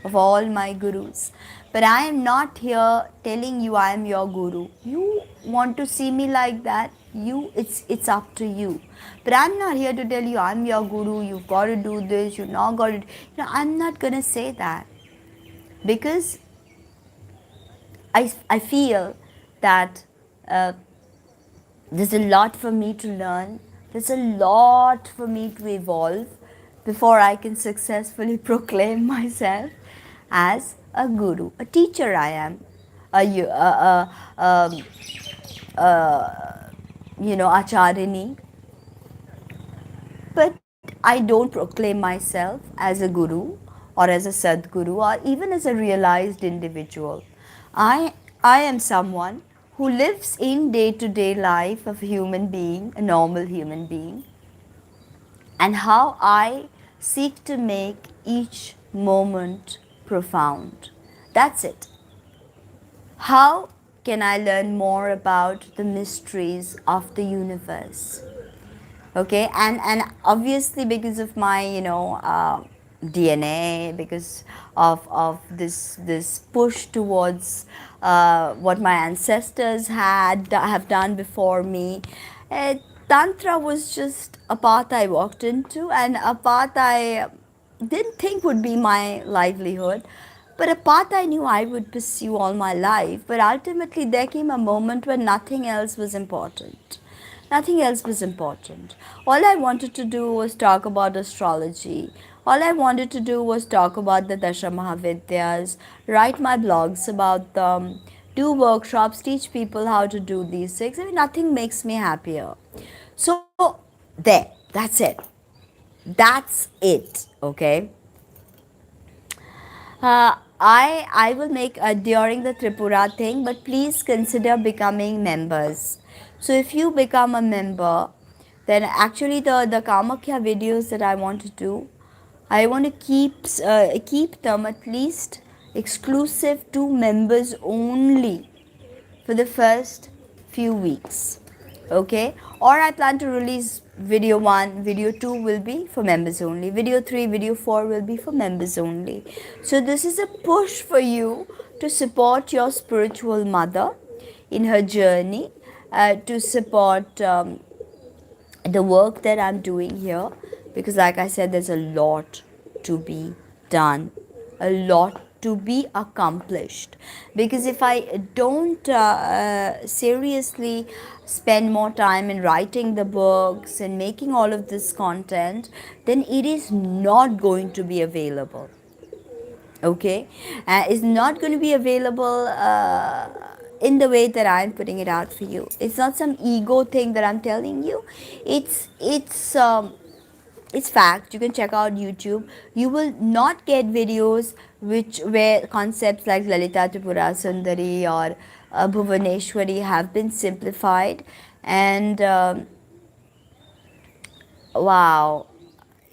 of all my gurus. But I am not here telling you I am your guru. You want to see me like that, it's up to you. But I'm not here to tell you I'm your guru, you've got to do this, you've not got to, I'm not gonna say that, because I feel that there's a lot for me to learn. There's a lot for me to evolve before I can successfully proclaim myself as a guru. A teacher I am. Um, Acharini. But I don't proclaim myself as a guru or as a Sadguru or even as a realized individual. I, I am someone who lives in day-to-day life of a human being, a normal human being, and how I seek to make each moment profound. That's it. How can I learn more about the mysteries of the universe? Okay, and obviously because of my DNA, because of this push towards what my ancestors have done before me, uh, tantra was just a path I walked into, and a path I didn't think would be my livelihood, but a path I knew I would pursue all my life. But ultimately there came a moment when nothing else was important. Nothing else was important. All I wanted to do was talk about astrology. All I wanted to do was talk about the Dasha Mahavidyas, write my blogs about them, do workshops, teach people how to do these things. I mean, nothing makes me happier. So, there, that's it. That's it, okay? I will make during the Tripura thing, but please consider becoming members. So if you become a member, then actually the Kamakya videos that I want to do, I want to keep them at least exclusive to members only for the first few weeks. Okay, or I plan to release video 1, video 2 will be for members only, video 3, video 4 will be for members only. So this is a push for you to support your spiritual mother in her journey, to support the work that I'm doing here, because like I said, there's a lot to be done, a lot to be accomplished. Because if I don't seriously spend more time in writing the books and making all of this content, then it is not going to be available. Okay, it's not going to be available in the way that I'm putting it out for you. It's not some ego thing that I'm telling you. It's fact. You can check out YouTube. You will not get videos where concepts like Lalita, Tripura, Sundari, or Bhuvaneshwari have been simplified. And wow,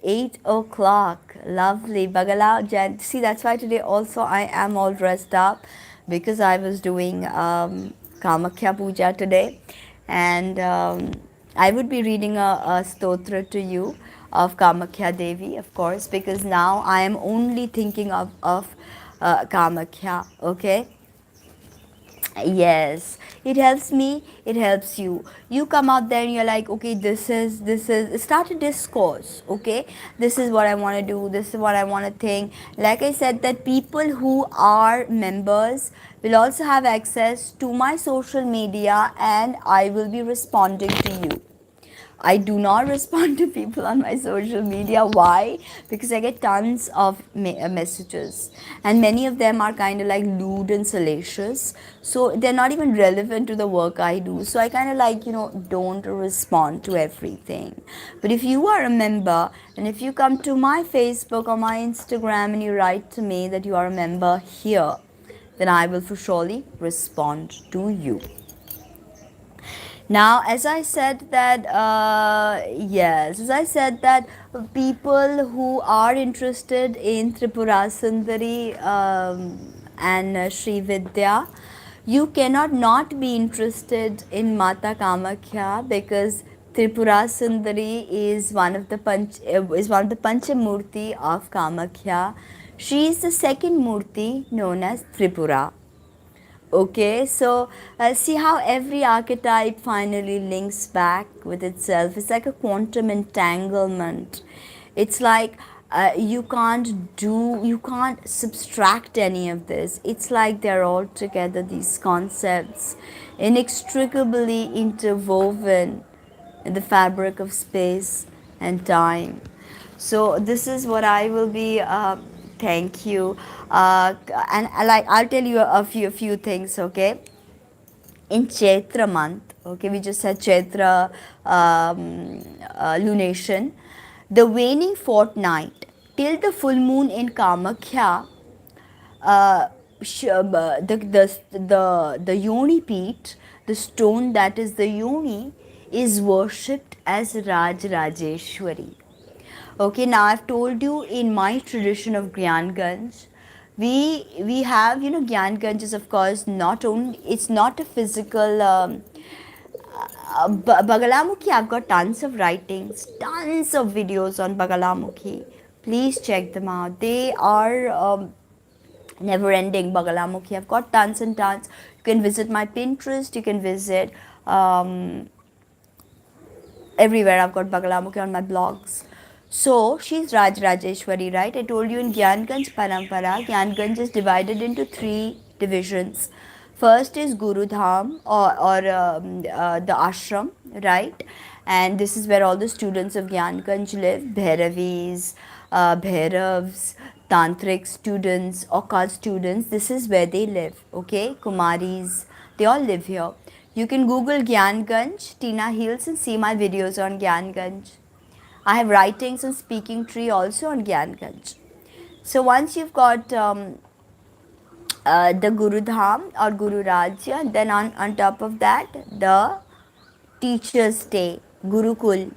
8 o'clock, lovely. Bagala Jan. See, that's why today also I am all dressed up, because I was doing Kamakya Puja today. And I would be reading a stotra to you of Kamakya Devi, of course, because now I am only thinking of Kamakya, okay? Yes, it helps me, it helps you. You come out there and you're like, okay, this is start a discourse, okay? This is what I want to do, this is what I want to think. Like I said, that people who are members will also have access to my social media, and I will be responding to you. I do not respond to people on my social media. Why? Because I get tons of messages, and many of them are kind of like lewd and salacious. So they're not even relevant to the work I do. So I kind of like, don't respond to everything. But if you are a member, and if you come to my Facebook or my Instagram and you write to me that you are a member here, then I will for surely respond to you. Now, as I said that, yes, as I said that people who are interested in Tripura Sundari and Sri Vidya, you cannot not be interested in Mata Kamakya, because Tripura Sundari is one of the Panchamurti of Kamakya. She is the second Murti known as Tripura. Okay, so see how every archetype finally links back with itself. It's like a quantum entanglement. It's like you can't subtract any of this. It's like they're all together, these concepts, inextricably interwoven in the fabric of space and time. So this is what I will be. Thank you, and like I'll tell you a few things. Okay, in Chaitra month. Okay, we just had Chaitra lunation. The waning fortnight till the full moon in Kamakya, the yoni peat, the stone that is the yoni, is worshipped as Raj Rajeshwari. Okay, now I've told you in my tradition of Gyanganj, we have, Gyanganj is of course not only, it's not a physical Bagalamukhi. I've got tons of writings, tons of videos on Bagalamukhi. Please check them out. They are never ending. Bagalamukhi, I've got tons and tons. You can visit my Pinterest, you can visit everywhere. I've got Bagalamukhi on my blogs. So she's Raj Rajeshwari, right? I told you in Gyanganj Parampara, Gyanganj is divided into three divisions. First is Guru Dham, or the ashram, right? And this is where all the students of Gyanganj live. Bhairavis, Bhairavs, tantric students, occult students. This is where they live. Okay, Kumaris, they all live here. You can Google Gyanganj, Tina Hills, and see my videos on Gyanganj. I have writings on speaking tree also on Gyanganj. So once you've got the Guru Dham or Guru Rajya, then on top of that, the teachers stay, Gurukul.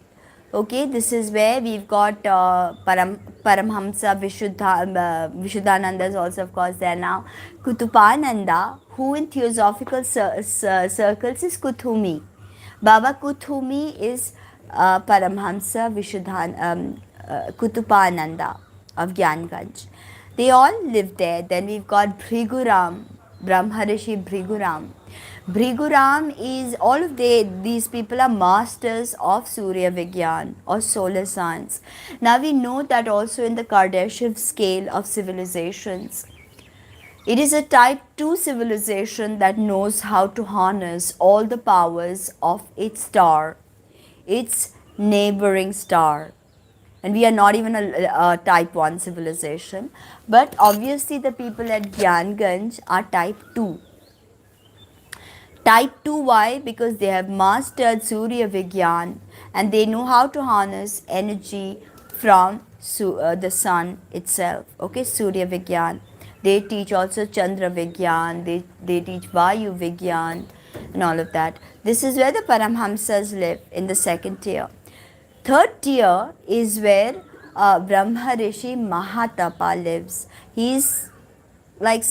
Okay, this is where we've got Paramhamsa Vishuddhananda is also of course there now. Kutupananda, who in theosophical circles is Kuthumi. Baba Kuthumi is Paramhamsa Kutupananda of Gyanganj. They all live there. Then we've got Bhriguram, Brahmarishi Bhriguram. Bhriguram is all of these people are masters of Surya Vigyan or solar science. Now we know that also in the Kardashev scale of civilizations. It is a type 2 civilization that knows how to harness all the powers of its star, its neighboring star. And we are not even a type 1 civilization. But obviously the people at Gyanganj are type 2. Type 2, why? Because they have mastered Surya Vigyan and they know how to harness energy from the sun itself. Okay, Surya Vigyan. They teach also Chandra Vigyan, they teach Vayu Vigyan and all of that. This is where the Paramhamsas live in the second tier. Third tier is where Brahma Rishi Mahatapa lives. He's like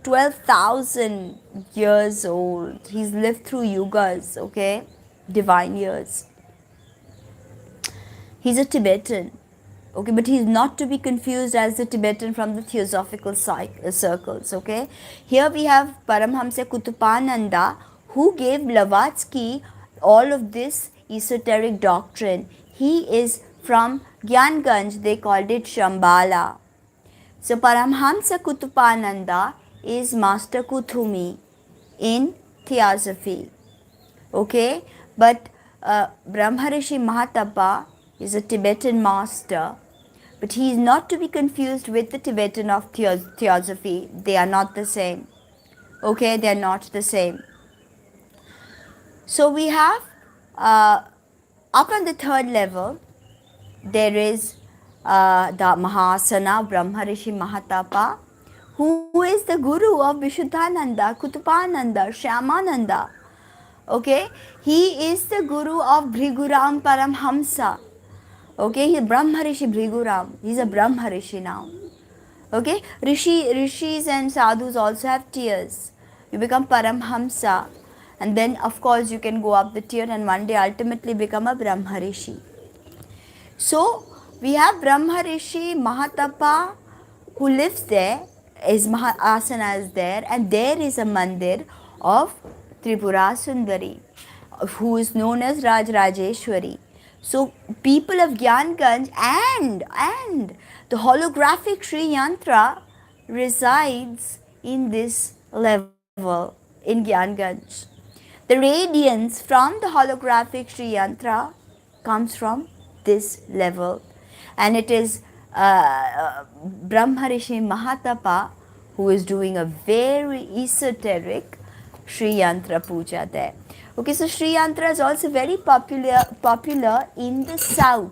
12,000 years old. He's lived through yugas, okay? Divine years. He's a Tibetan. Okay, but he's not to be confused as the Tibetan from the theosophical circles, okay? Here we have Paramhamsa Kutupananda, who gave Blavatsky all of this esoteric doctrine. He is from Gyanganj, they called it Shambhala. So Paramhamsa Kutupananda is Master Kuthumi in theosophy, okay? But Brahmarishi Mahatapa is a Tibetan master, but he is not to be confused with the Tibetan of theosophy. They are not the same. Okay, they are not the same. So we have up on the third level, there is the Mahasana Brahmarishi Mahatapa, who is the guru of Vishuddhananda, Kutupananda, Shyamananda. Okay, he is the guru of Bhriguram Paramhamsa. Okay, he Brahma Rishi Bhriguram. He's a Brahma Rishi now. Okay, rishis and sadhus also have tiers. You become Paramhamsa, and then of course you can go up the tier and one day ultimately become a Brahma Rishi. So we have Brahma Rishi Mahatapa who lives there, his asana is there, and there is a mandir of Tripura Sundari who is known as Rajeshwari. So people of Gyanganj and the holographic Sri Yantra resides in this level in Gyanganj. The radiance from the holographic Sri Yantra comes from this level, and it is Brahmarishi Mahatapa who is doing a very esoteric Sri Yantra puja there. Okay, so Sri Yantra is also very popular in the south,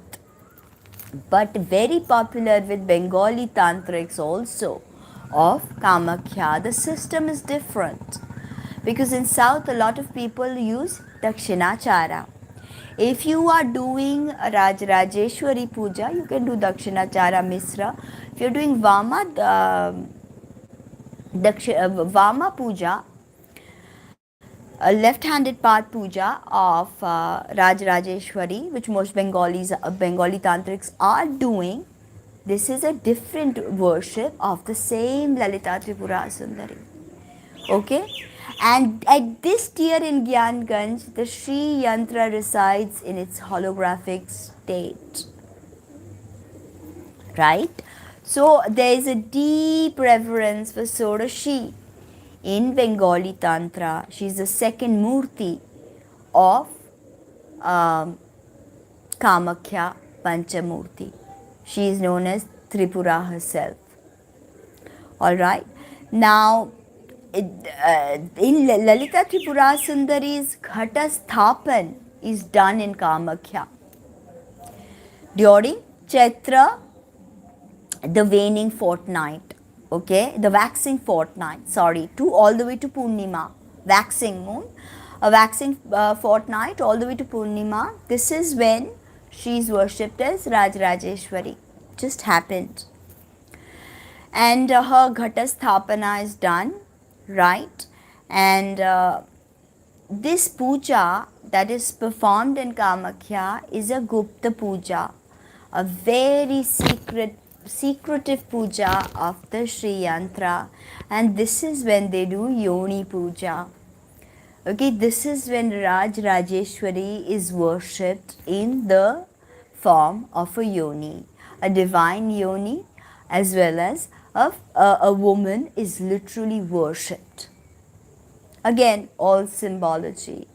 but very popular with Bengali tantrics also of Kamakya. The system is different because in south a lot of people use Dakshinachara. If you are doing Rajeshwari puja, you can do Dakshinachara Misra. If you're doing Vama puja, a left-handed part puja of Rajeshwari, which most Bengali tantrics are doing, this is a different worship of the same Lalita Tripura Sundari. Okay, and at this tier in Gyanganj, the Sri Yantra resides in its holographic state. Right? So there is a deep reverence for Sodashi in Bengali Tantra. She is the second Murti of Kamakya Panchamurti. She is known as Tripura herself. Alright. Now, in Lalita Tripura Sundari's Ghata Sthapan is done in Kamakya. During Chaitra, the waning fortnight, okay, the waxing fortnight, to all the way to Purnima, waxing moon, a waxing fortnight all the way to Purnima. This is when she is worshipped as Rajeshwari. Just happened. And her Ghata Sthapana is done, right? And this puja that is performed in Kamakya is a Gupta puja, a very secretive puja of the Sri Yantra, and this is when they do Yoni puja. Okay, this is when Rajeshwari is worshipped in the form of a Yoni, a divine Yoni, as well as a woman is literally worshipped. Again, all symbology.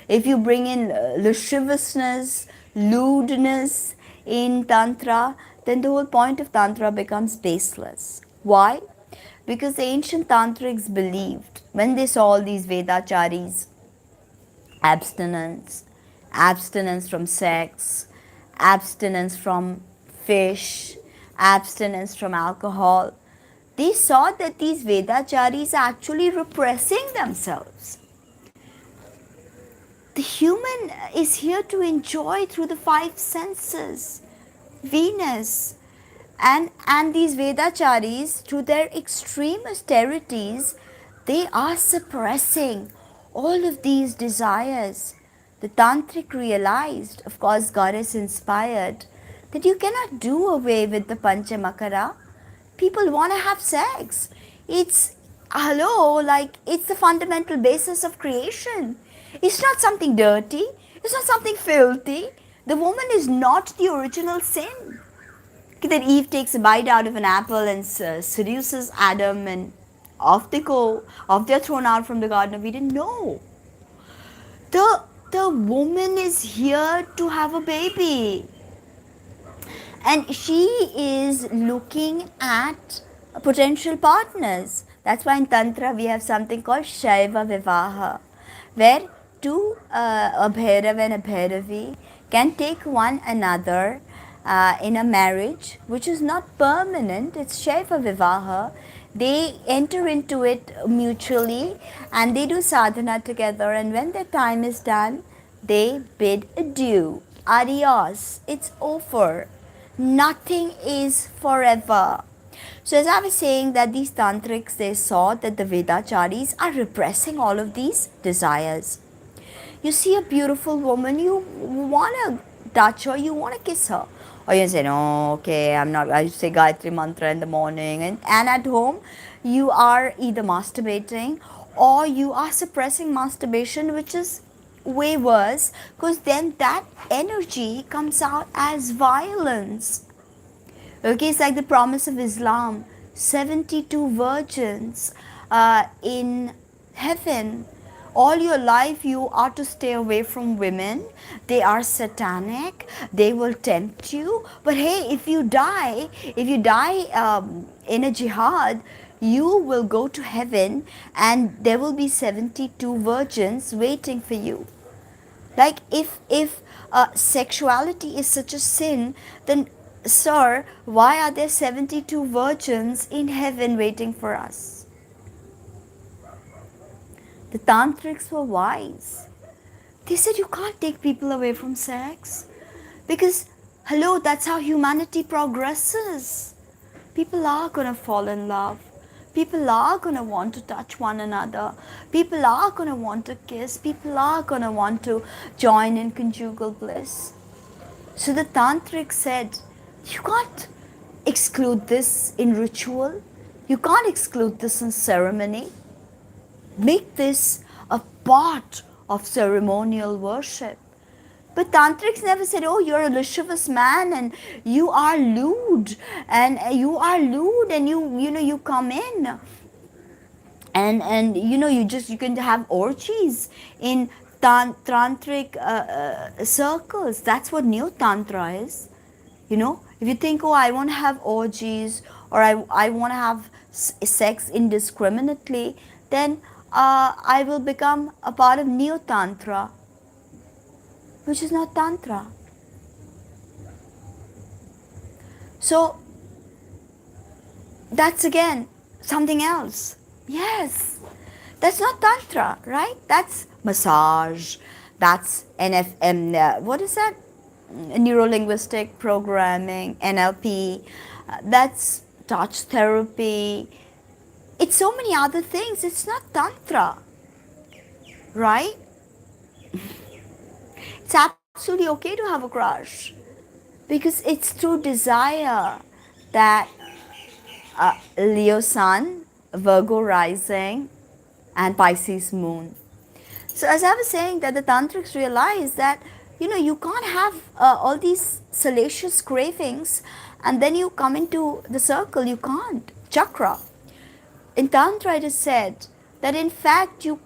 If you bring in lasciviousness, lewdness in Tantra, then the whole point of Tantra becomes baseless. Why? Because the ancient Tantrics believed, when they saw all these Vedacharis, abstinence from sex, abstinence from fish, abstinence from alcohol, they saw that these Vedacharis are actually repressing themselves. The human is here to enjoy through the five senses, Venus, and these Vedacharis, through their extreme austerities, they are suppressing all of these desires. The Tantric realized, of course goddess inspired, that you cannot do away with the Panchamakara. People want to have sex. It's the fundamental basis of creation. It's not something dirty. It's not something filthy. The woman is not the original sin. That Eve takes a bite out of an apple and seduces Adam, and off they go. Off they're thrown out from the Garden of Eden. No. The woman is here to have a baby. And she is looking at potential partners. That's why in Tantra we have something called Shaiva Vivaha, where two, a Bhairav and a Bhairavi, can take one another in a marriage which is not permanent. It's Shaiva Vivaha, They enter into it mutually and they do sadhana together, and when their time is done, they bid adieu. Adios. It's over. Nothing is forever. So as I was saying that these tantrics, they saw that the Vedacharis are repressing all of these desires. You see a beautiful woman, you want to touch her, you want to kiss her. Or you say, no, okay, I'm not, I say Gayatri Mantra in the morning. And at home, you are either masturbating or you are suppressing masturbation, which is way worse because then that energy comes out as violence. Okay, it's like the promise of Islam, 72 virgins in heaven. All your life you are to stay away from women. They are satanic. They will tempt you. But hey, if you die in a jihad, you will go to heaven and there will be 72 virgins waiting for you. Like if sexuality is such a sin, then sir, why are there 72 virgins in heaven waiting for us? The tantrics were wise. They said you can't take people away from sex because hello, that's how humanity progresses. People are going to fall in love. People are going to want to touch one another. People are going to want to kiss. People are going to want to join in conjugal bliss. So the tantric said, you can't exclude this in ritual. You can't exclude this in ceremony. Make this a part of ceremonial worship. But tantrics never said, oh, you're a lascivious man and you are lewd and you come in and you can have orgies in tantric circles. That's what neo tantra is. If you think, oh, I want to have orgies or I want to have sex indiscriminately, then I will become a part of neo tantra, which is not tantra. So that's again something else. Yes, that's not tantra, right? That's massage, that's NFM, what is that? Neuro-linguistic programming, NLP, that's touch therapy. It's so many other things. It's not tantra, right? It's absolutely okay to have a crush because it's through desire that Leo Sun, Virgo rising, and Pisces moon. So as I was saying that the tantrics realize that you can't have all these salacious cravings and then you come into the circle. You can't. Chakra. In tantra it is said that in fact you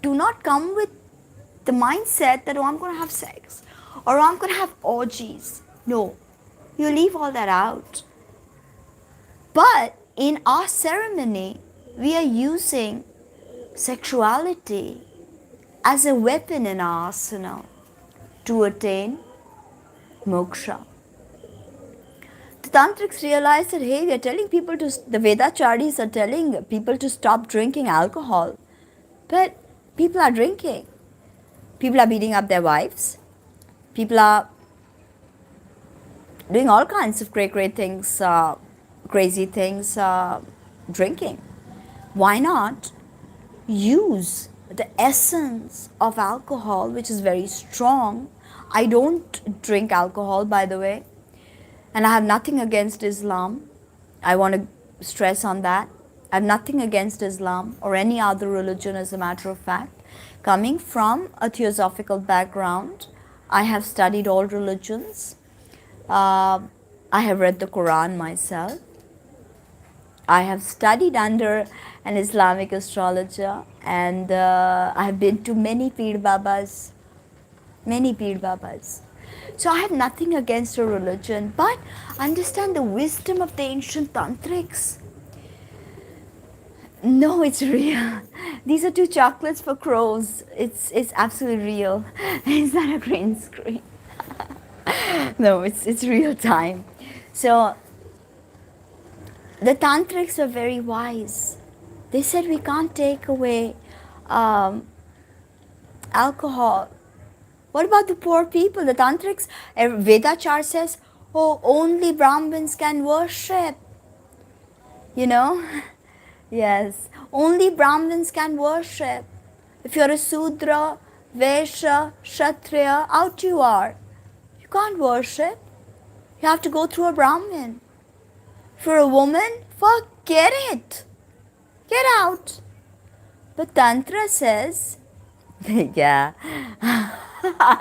do not come with the mindset that, oh, I'm going to have sex or I'm going to have orgies. No, you leave all that out. But in our ceremony, we are using sexuality as a weapon in our arsenal to attain moksha. The tantrics realize that, hey, we are telling people to, the Vedacharis are telling people to stop drinking alcohol. But people are drinking. People are beating up their wives. People are doing all kinds of great things, crazy things, drinking. Why not use the essence of alcohol, which is very strong? I don't drink alcohol, by the way, and I have nothing against Islam. I want to stress on that. I have nothing against Islam or any other religion, as a matter of fact. Coming from a theosophical background, I have studied all religions. I have read the Quran myself. I have studied under an Islamic astrologer, and I have been to many Peer Babas. So I have nothing against a religion, but understand the wisdom of the ancient tantrics. No, it's real. These are two chocolates for crows. It's absolutely real. It's not a green screen. No, it's real time. So the tantrics were very wise. They said we can't take away alcohol. What about the poor people? The tantrics, Vedachar says, oh, only Brahmins can worship. You know? Yes, only Brahmins can worship. If you're a Sudra, Vaishya, Kshatriya, out you are. You can't worship. You have to go through a Brahmin. If you're a woman, forget it. Get out. But Tantra says, yeah,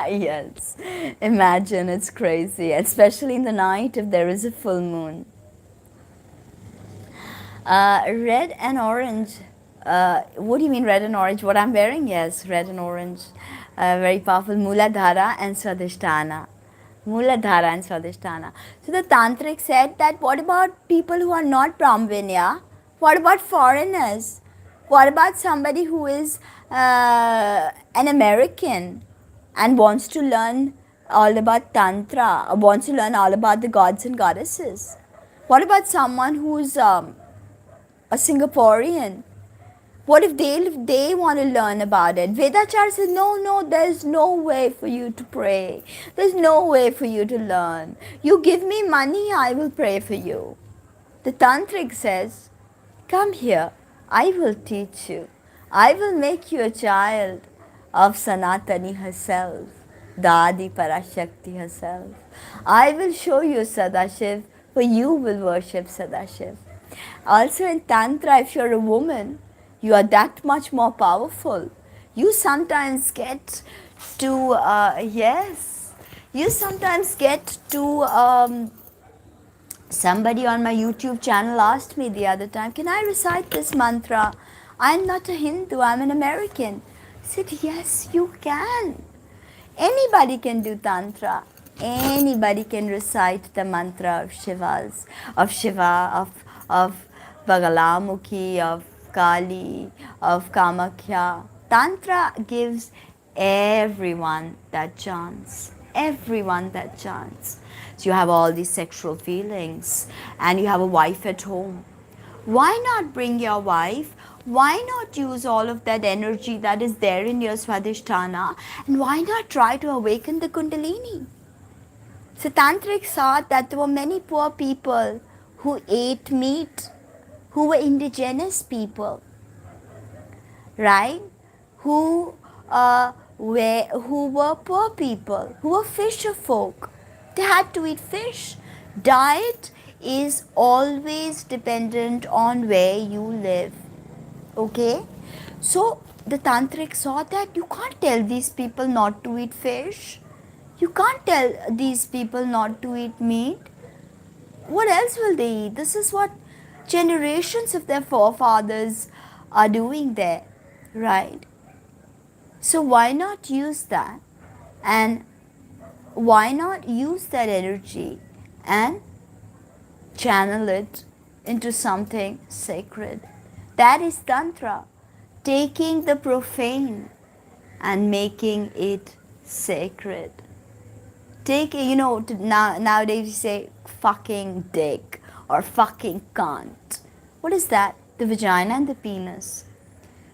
yes, imagine, it's crazy, especially in the night if there is a full moon. Red and orange. What do you mean red and orange? What I'm wearing? Yes, red and orange. Very powerful. Muladhara and Swadhisthana. Muladhara and Swadhisthana. So the Tantric said that what about people who are not Brahmanya? What about foreigners? What about somebody who is an American and wants to learn all about Tantra, or wants to learn all about the gods and goddesses? What about someone who's a Singaporean? What if they want to learn about it? Vedachar says, no, there's no way for you to pray. There's no way for you to learn. You give me money, I will pray for you. The Tantric says, come here, I will teach you. I will make you a child of Sanatani herself, Dadi Parashakti herself. I will show you Sadashiv, for you will worship Sadashiv. Also in Tantra, if you're a woman, you are that much more powerful. You sometimes get to, you sometimes get to, somebody on my YouTube channel asked me the other time, can I recite this mantra? I'm not a Hindu, I'm an American. I said, yes, you can. Anybody can do Tantra. Anybody can recite the mantra of Shiva's, of Shiva, of Bagalamukhi, of Kali, of Kamakya. Tantra gives everyone that chance. Everyone that chance. So you have all these sexual feelings and you have a wife at home. Why not bring your wife? Why not use all of that energy that is there in your Swadhisthana? And why not try to awaken the Kundalini? So Tantric saw that there were many poor people who ate meat, who were indigenous people, right? Who were poor people, who were fisher folk. They had to eat fish. Diet is always dependent on where you live. Okay? So the Tantric saw that you can't tell these people not to eat fish. You can't tell these people not to eat meat. What else will they eat? This is what generations of their forefathers are doing there, right? So why not use that? And why not use that energy and channel it into something sacred? That is Tantra, taking the profane and making it sacred. Nowadays you say fucking dick or fucking cunt. What is that? The vagina and the penis.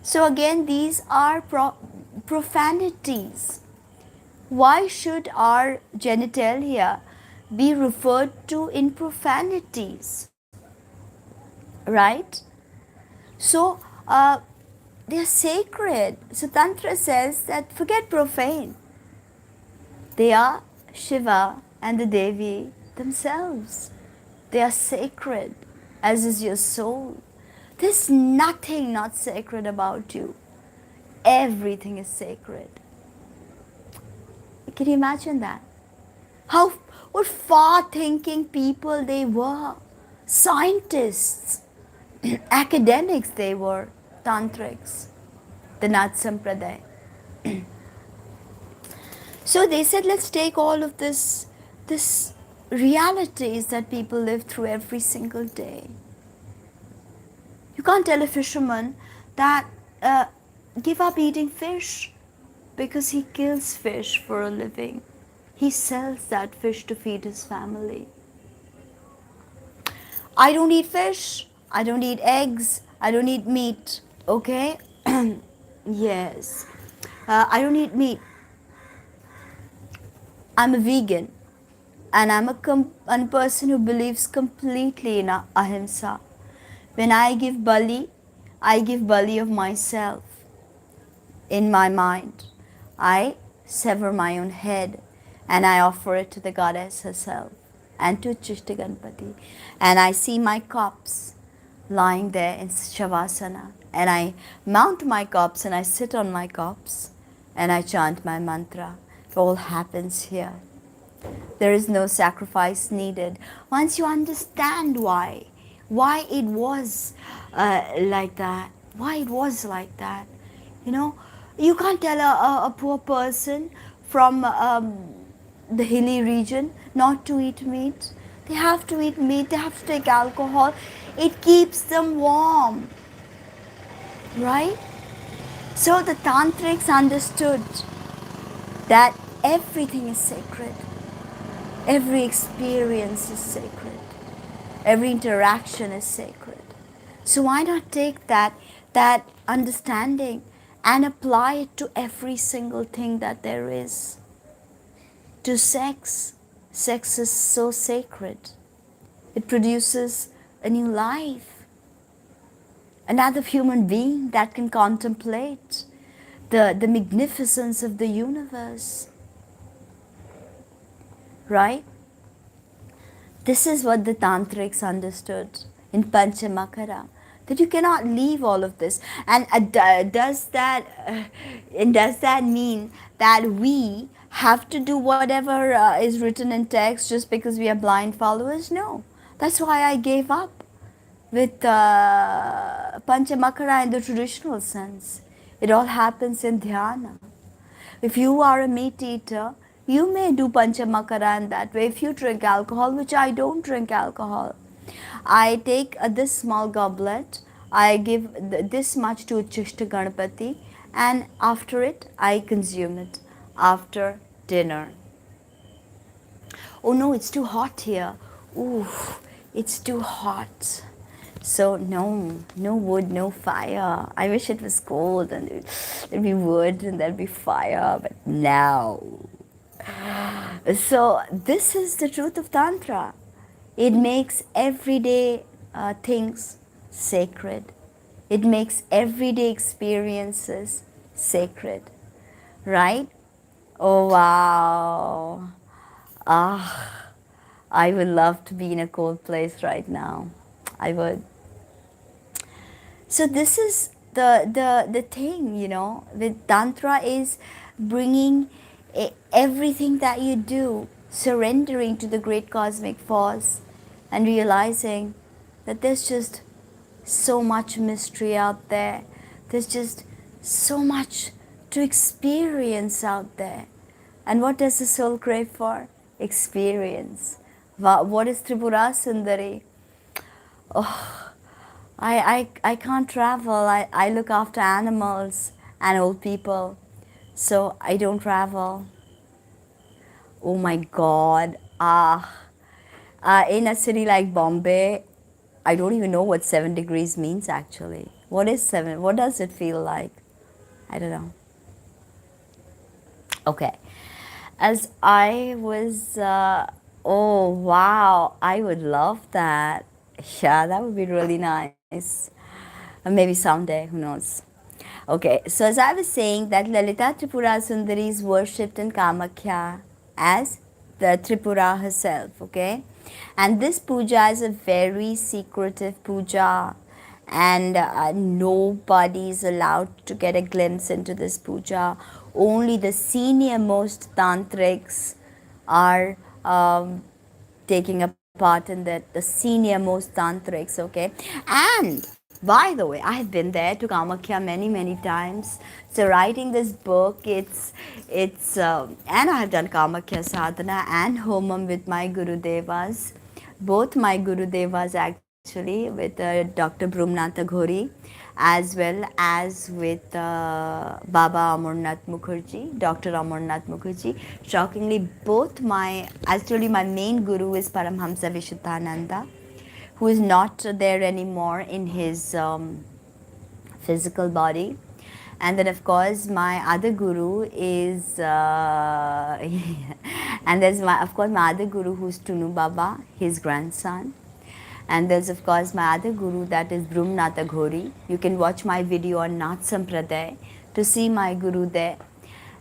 So again, these are profanities. Why should our genitalia be referred to in profanities? Right? So, they are sacred. So Tantra says that forget profane. They are Shiva and the Devi themselves. They are sacred, as is your soul. There's nothing not sacred about you. Everything is sacred. Can you imagine that? What far-thinking people they were. Scientists, academics they were, Tantrics, the Nat Sampradaya. So they said, let's take all of this realities that people live through every single day. You can't tell a fisherman that give up eating fish because he kills fish for a living. He sells that fish to feed his family. I don't eat fish, I don't eat eggs, I don't eat meat, okay? Yes. I don't eat meat. I'm a vegan, and I'm a person who believes completely in Ahimsa. When I give bali of myself in my mind. I sever my own head and I offer it to the goddess herself and to Chishti Ganpati. And I see my corpse lying there in Shavasana. And I mount my corpse and I sit on my corpse and I chant my mantra. It all happens here. There is no sacrifice needed. Once you understand why it was like that, why it was like that, you know, you can't tell a poor person from the hilly region not to eat meat. They have to eat meat, they have to take alcohol. It keeps them warm, right? So the tantrics understood that everything is sacred. Every experience is sacred. Every interaction is sacred. So why not take that understanding and apply it to every single thing that there is? To sex. Sex is so sacred. It produces a new life. Another human being that can contemplate the magnificence of the universe. Right? This is what the tantrics understood in Panchamakara, that you cannot leave all of this. And does that mean that we have to do whatever is written in text just because we are blind followers? No. That's why I gave up with Panchamakara in the traditional sense. It all happens in dhyana. If you are a meat eater, you may do Panchamakara in that way. If you drink alcohol, which I don't drink alcohol, I take this small goblet, I give this much to Chishta Ganpati, and after it, I consume it after dinner. Oh no, it's too hot here. Ooh, it's too hot. So no wood, no fire. I wish it was cold and there'd be wood and there'd be fire, but no. So this is the truth of Tantra. It makes everyday things sacred. It makes everyday experiences sacred, right? Oh wow. I would love to be in a cold place right now. I would. So this is the thing, you know, with Tantra is bringing everything that you do, surrendering to the great cosmic force and realizing that there's just so much mystery out there. There's just so much to experience out there. And what does the soul crave for? Experience. What is Tripura Sundari? Oh, I can't travel. I look after animals and old people. So I don't travel. Oh my God. In a city like Bombay, I don't even know what 7 degrees means actually. What is 7? What does it feel like? I don't know. Okay. As I was, oh wow, I would love that. Yeah, that would be really nice. Maybe someday, who knows. Okay, so as I was saying that Lalita Tripura Sundari is worshipped in Kamakya as the Tripura herself, okay? And this puja is a very secretive puja and nobody is allowed to get a glimpse into this puja. Only the senior most tantrics are taking a part in that, the senior most tantrics, okay? And by the way, I have been there to Kamakya many times. So writing this book, it's and I have done Kamakya sadhana and homam with my Gurudevas, both my Gurudevas actually, with Dr. Brumnatha Ghori, as well as with Baba Amarnath Mukherjee, Dr. Amarnath Mukherjee. Shockingly, both my, actually my main guru is Paramhamsa Vishuddhananda, who is not there anymore in his physical body. And then, of course, my other guru is, and there's of course, my other guru who's Tunu Baba, his grandson. And there's, of course, my other guru, that is Brumnatha Ghori. You can watch my video on Nath Sampradaya to see my guru there.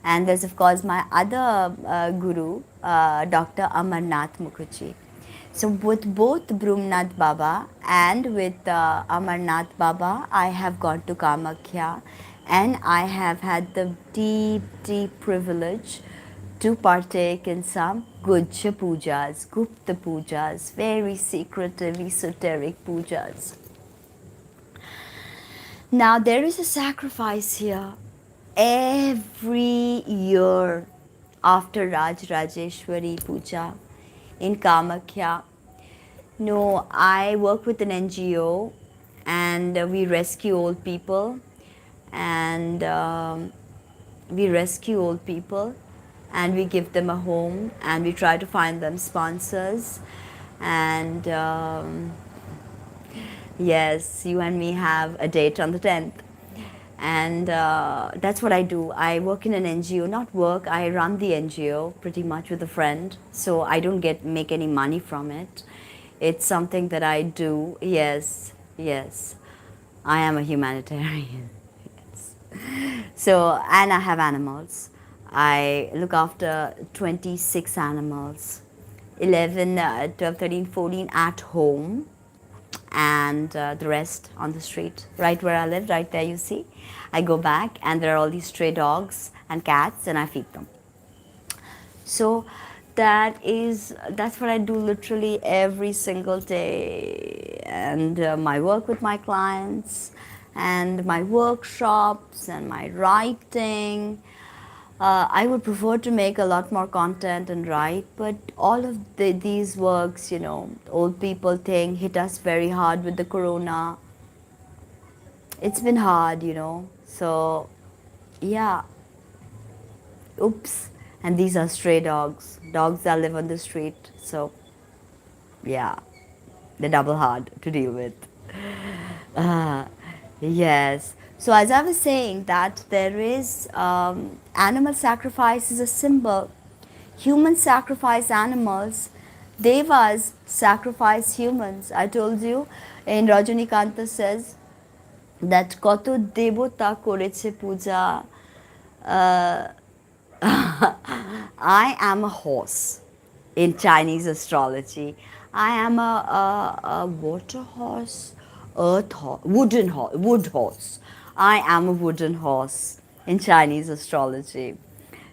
And there's, of course, my other guru, Dr. Amarnath Mukherjee. So with both Brumnath Baba and with Amarnath Baba, I have gone to Kamakya, and I have had the deep, deep privilege to partake in some Gujja pujas, Gupta pujas, very secretive, esoteric pujas. Now there is a sacrifice here every year after Raj Rajeshwari puja in Kamakya. No, I work with an NGO, and we rescue old people, and we rescue old people and we give them a home, and we try to find them sponsors. And yes, you and me have a date on the 10th. And that's what I do. I work in an NGO, not work, I run the NGO pretty much with a friend. So I don't make any money from it. It's something that I do. Yes, yes. I am a humanitarian. Yes. So, and I have animals. I look after 26 animals, 11, 12, 13, 14 at home, and the rest on the street, right where I live, right there you see. I go back, and there are all these stray dogs and cats, and I feed them. So that's what I do literally every single day. And my work with my clients, and my workshops, and my writing. I would prefer to make a lot more content and write, but all of these works, old people thing hit us very hard with the corona. It's been hard, So, yeah. Oops. And these are stray dogs that live on the street. So, yeah, they're double hard to deal with. Yes. So as I was saying, that there is animal sacrifice is a symbol. Humans sacrifice animals. Devas sacrifice humans. I told you, in Rajanikanta says that koto devota koreche puja. I am a horse in Chinese astrology. I am a water horse, earth horse, wood horse. I am a wooden horse in Chinese astrology.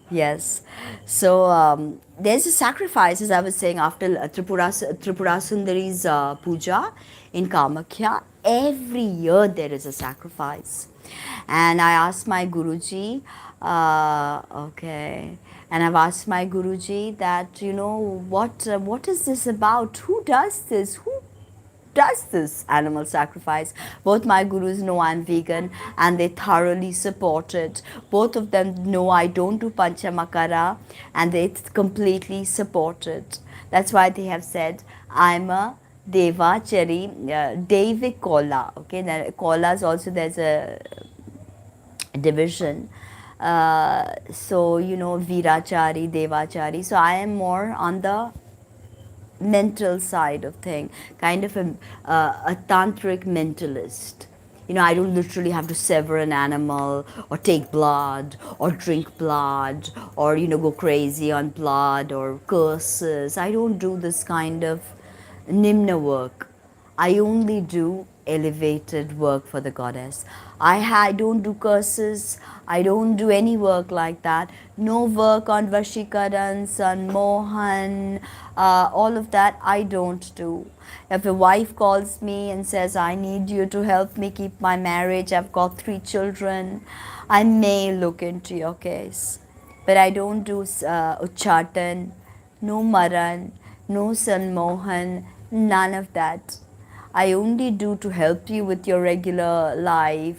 Yes. So there's a sacrifice, as I was saying, after Tripura Sundari's puja in Kamakya. Every year there is a sacrifice. And I asked my Guruji, okay, and I've asked my Guruji that, what is this about? Who does this? Who does this animal sacrifice? Both my gurus know I'm vegan, and they thoroughly support it. Both of them know I don't do panchamakara, and they completely support it. That's why they have said I'm a devachari, Devi Kola. Okay, then Kolas also, there's a division. So, Virachari, Devachari. So I am more on the mental side of thing, kind of a tantric mentalist. I don't literally have to sever an animal or take blood or drink blood or, go crazy on blood or curses. I don't do this kind of nimna work. I only do elevated work for the goddess. I don't do curses. I don't do any work like that. No work on Vashikaran, Sanmohan, all of that I don't do. If a wife calls me and says, I need you to help me keep my marriage, I've got 3 children, I may look into your case. But I don't do Uchchatan, no Maran, no Sanmohan, none of that. I only do to help you with your regular life,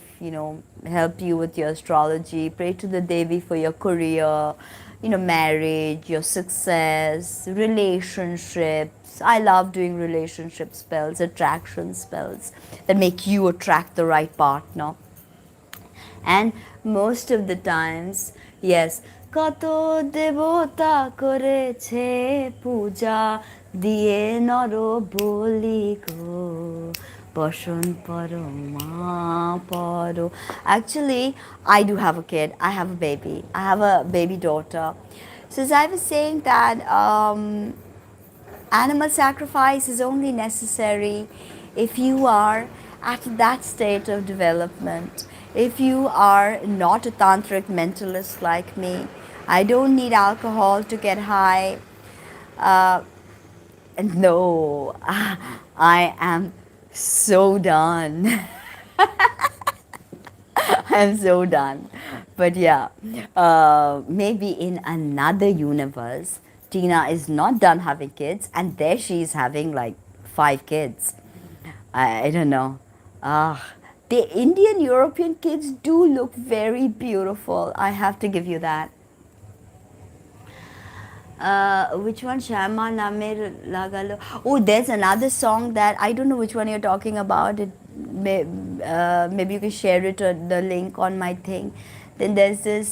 help you with your astrology, pray to the Devi for your career, marriage, your success, relationships, spells. I love doing relationship spells, attraction spells that make you attract the right partner. And most of the times, yes, কত দেবতা করেছে পূজা দিয়ে নর বলি গো বসন পরো মা পরো. Actually, I do have a kid. I have a baby. I have a baby daughter. So as I was saying that animal sacrifice is only necessary if you are at that state of development. If you are not a tantric mentalist like me, I don't need alcohol to get high. Uh, no, I am so done. I'm so done. But yeah, maybe in another universe, Tina is not done having kids, and there she is having like 5 kids. I don't know. The Indian European kids do look very beautiful. I have to give you that. Which one? Shama Namer Lagalo. Oh, there's another song that I don't know which one you're talking about. Maybe you can share it or the link on my thing. Then there's this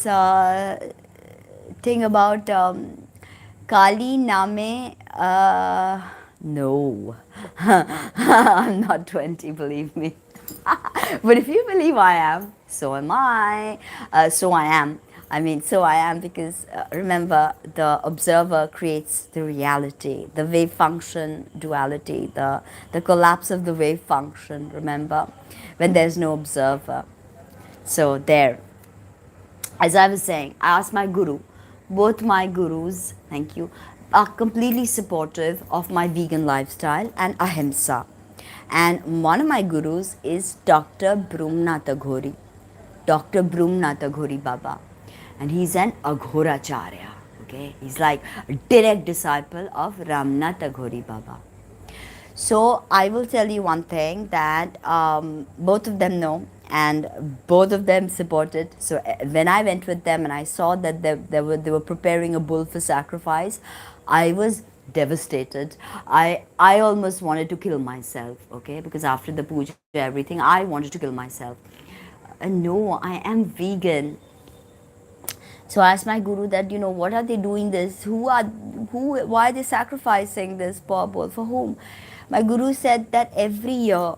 thing about Kali Name. No, I'm not 20, believe me. But if you believe I am, so am I. So I am. I mean, so I am because remember, the observer creates the reality, the wave function duality, the collapse of the wave function, remember, when there's no observer. So, there. As I was saying, I asked my guru, both my gurus, thank you, are completely supportive of my vegan lifestyle and Ahimsa. And one of my gurus is Dr. Brumnatha Ghori, Dr. Brumnatha Ghori Baba. And he's an Aghoracharya. Okay, he's like a direct disciple of Ramnatha Ghori Baba. So I will tell you one thing that both of them know and both of them supported. So when I went with them and I saw that they were preparing a bull for sacrifice, I was devastated. I almost wanted to kill myself, okay, because after the puja, everything, I wanted to kill myself. No, I am vegan. So I asked my guru that, what are they doing this? Why are they sacrificing this poor bull? For whom? My guru said that every year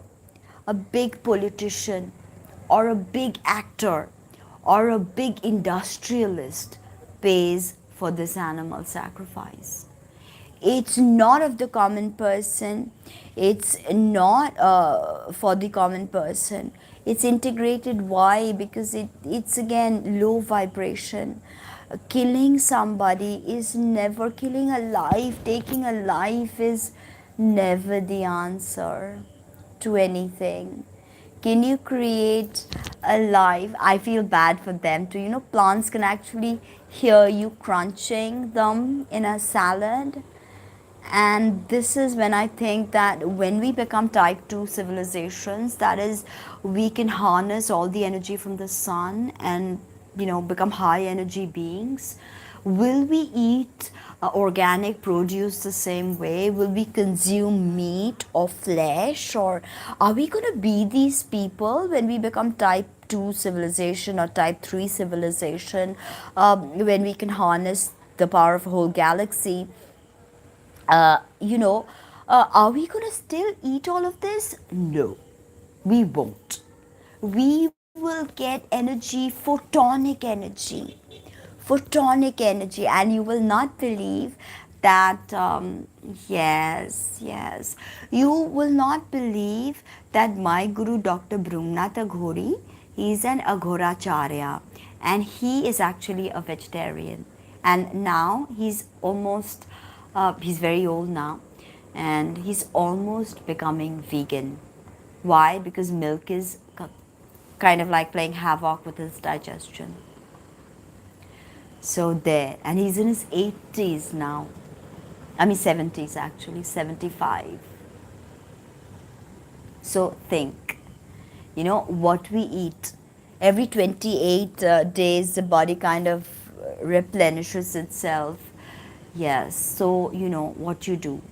a big politician or a big actor or a big industrialist pays for this animal sacrifice. It's not of the common person. It's not for the common person. It's integrated. Why? Because it's again low vibration. Killing somebody is never, killing a life, taking a life is never the answer to anything. Can you create a life? I feel bad for them too. Plants can actually hear you crunching them in a salad. And this is when I think that when we become type 2 civilizations, that is, we can harness all the energy from the sun and, become high energy beings. Will we eat organic produce the same way? Will we consume meat or flesh? Or are we going to be these people when we become type 2 civilization or type 3 civilization, when we can harness the power of a whole galaxy? Are we going to still eat all of this? No, we won't. We will get energy, photonic energy, and you will not believe that, yes, you will not believe that my guru, Dr. Brumnatha Ghori, he is an Aghoracharya, and he is actually a vegetarian. And now he's almost he's very old now, and he's almost becoming vegan. Why? Because milk is kind of like playing havoc with his digestion. So there, and he's in his 80s now. I mean 70s actually, 75. So think, what we eat. Every 28 days the body kind of replenishes itself. Yes, so what you do.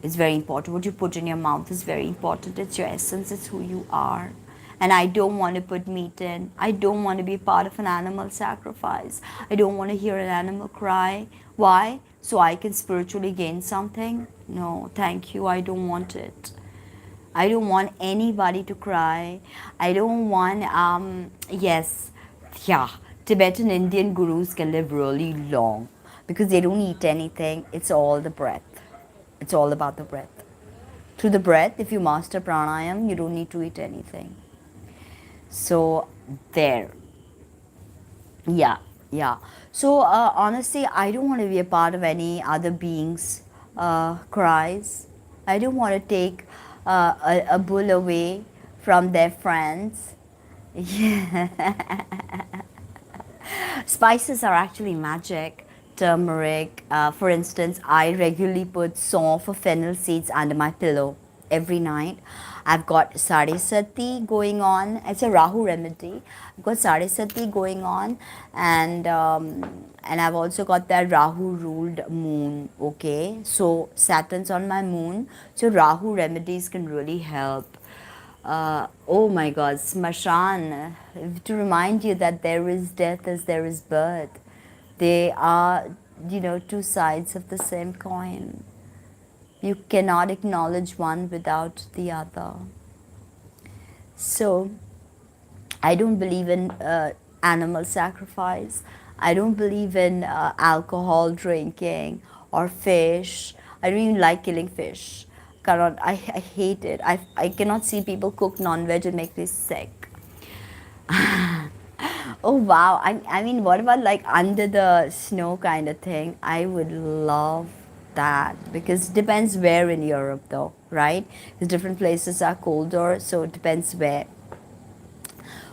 It's very important. What you put in your mouth is very important. It's your essence, it's who you are. And I don't want to put meat in. I don't want to be part of an animal sacrifice. I don't want to hear an animal cry. Why? So I can spiritually gain something? No, thank you. I don't want it. I don't want anybody to cry. I don't want, yes, yeah, Tibetan Indian gurus can live really long because they don't eat anything. It's all the breath. It's all about the breath. Through the breath, if you master pranayam, you don't need to eat anything. So, there. Yeah, yeah. So, honestly, I don't want to be a part of any other beings' cries. I don't want to take a bull away from their friends. Yeah. Spices are actually magic. Turmeric, for instance, I regularly put saunf or fennel seeds under my pillow every night. I've got Sari Sati going on. It's a Rahu remedy. I've got Sari Sati going on, and I've also got that Rahu ruled moon. Okay, so Saturn's on my moon, so Rahu remedies can really help. Oh my God, Smashan, to remind you that there is death as there is birth. They are, two sides of the same coin. You cannot acknowledge one without the other. So, I don't believe in animal sacrifice. I don't believe in alcohol drinking or fish. I don't even like killing fish. I hate it. I cannot see people cook non-veg. It makes me sick. Oh wow. I mean, what about like under the snow kind of thing? I would love that because it depends where in Europe though, right? Because different places are colder, so it depends where.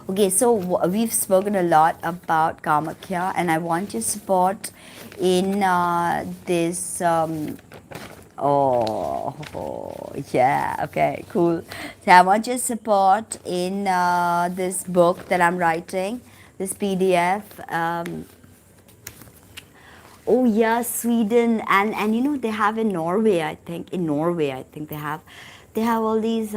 Okay, so we've spoken a lot about Kamakya, and I want your support in this. Yeah, okay, cool. So I want your support in this book that I'm writing, this PDF. Oh yeah, Sweden, and they have in Norway. I think they have all these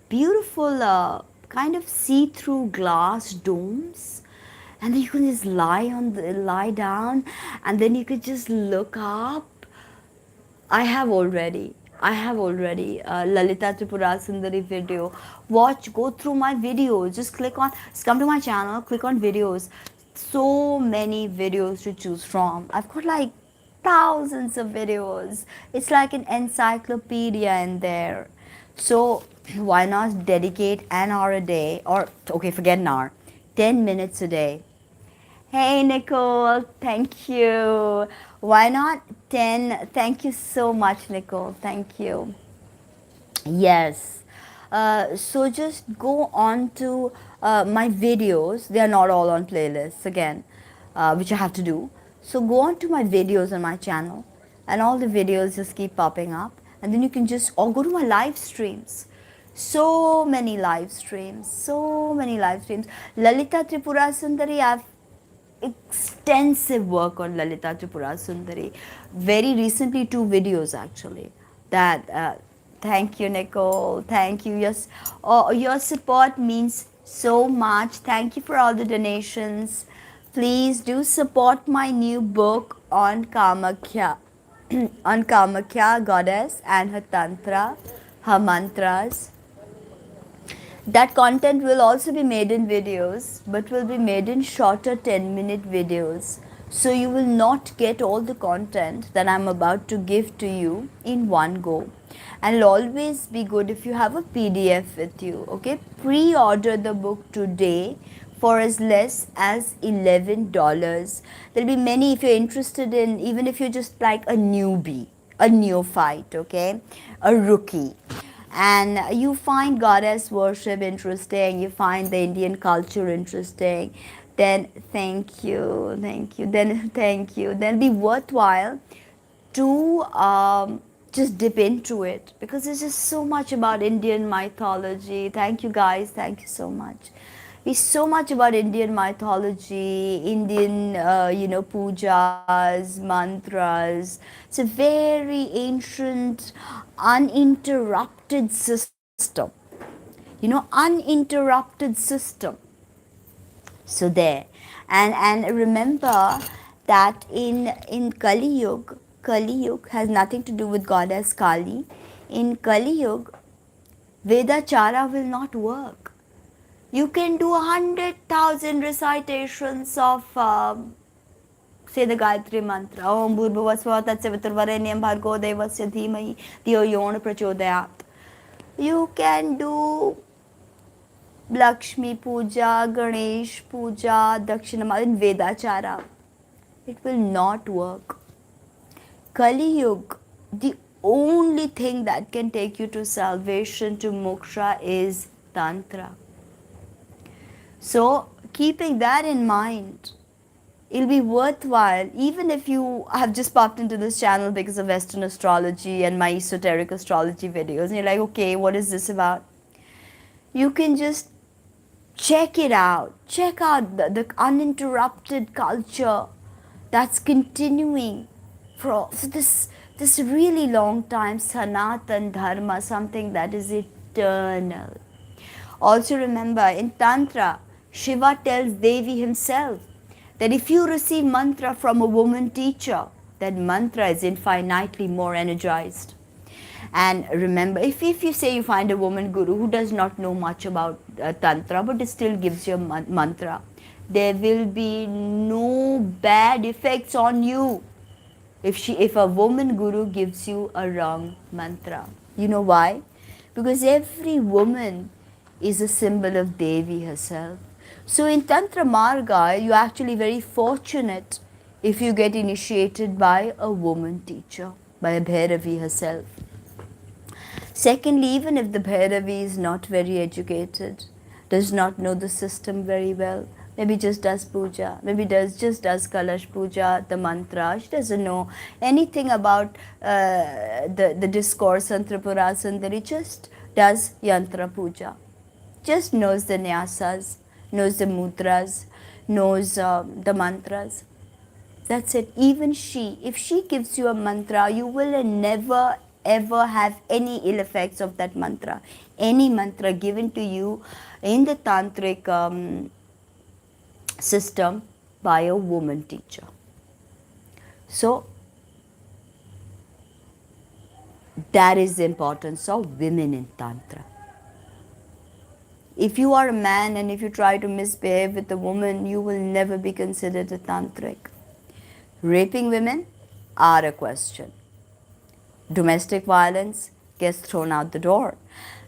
beautiful kind of see-through glass domes, and then you can just lie down, and then you could just look up. I have already Lalita Tripura Sundari video. Go through my videos. Just come to my channel, click on videos. So many videos to choose from. I've got like thousands of videos. It's like an encyclopedia in there. So why not dedicate an hour a day, or okay, forget an hour, 10 minutes a day. Hey Nicole, thank you. Why not 10? Thank you so much, Nicole. Thank you. Yes. So just go on to my videos. They are not all on playlists again, which I have to do. So go on to my videos on my channel, and all the videos just keep popping up. And then you can just, or go to my live streams. So many live streams. So many live streams. Lalita Tripura Sundari, I've extensive work on Lalita Tripura Sundari. Very recently, 2 videos actually. That thank you, Nicole. Thank you. Yes, your support means so much. Thank you for all the donations. Please do support my new book on Kamakya, on Kamakya goddess and her tantra, her mantras. That content will also be made in videos, but will be made in shorter 10-minute videos. So you will not get all the content that I'm about to give to you in one go. And it'll always be good if you have a PDF with you. Okay, pre-order the book today for as less as $11. There'll be many if you're interested in, even if you're just like a newbie, a neophyte, okay, a rookie, and you find goddess worship interesting, you find the Indian culture interesting, then thank you, then be worthwhile to just dip into it, because there's just so much about Indian mythology. Thank you guys, thank you so much. We so much about Indian mythology, Indian, pujas, mantras. It's a very ancient, uninterrupted system. Uninterrupted system. So there, and remember that in Kali Yuga has nothing to do with goddess Kali. In Kali Yuga, Vedachara will not work. You can do 100,000 recitations of, say, the Gayatri mantra. Om Bhurbhuvasva Tatsaviturvarenyam Bhargo Devasya Dhimahi Dhiyo Yona Prachodayat. You can do Lakshmi Puja, Ganesh Puja, Dakshinamala in Vedachara. It will not work. Kali Yuga, the only thing that can take you to salvation, to moksha, is Tantra. So, keeping that in mind, it'll be worthwhile, even if you have just popped into this channel because of Western astrology and my esoteric astrology videos, and you're like, okay, what is this about? You can just check it out. Check out the uninterrupted culture that's continuing for this really long time. Sanatan Dharma, something that is eternal. Also remember, in Tantra, Shiva tells Devi himself that if you receive mantra from a woman teacher, that mantra is infinitely more energized. And remember, if you say you find a woman guru who does not know much about Tantra, but it still gives you a mantra, there will be no bad effects on you if a woman guru gives you a wrong mantra. You know why? Because every woman is a symbol of Devi herself. So in Tantra Marga, you're actually very fortunate if you get initiated by a woman teacher, by a Bhairavi herself. Secondly, even if the Bhairavi is not very educated, does not know the system very well, maybe just does puja, maybe just does Kalash puja, the mantra, she doesn't know anything about the discourse on Tripura Sundari, just does yantra puja, just knows the nyasas, knows the mudras, knows the mantras. That's it. Even she, if she gives you a mantra, you will never ever have any ill effects of that mantra. Any mantra given to you in the tantric system by a woman teacher. So that is the importance of women in Tantra. If you are a man and if you try to misbehave with a woman, you will never be considered a tantric. Raping women, are a question. Domestic violence gets thrown out the door.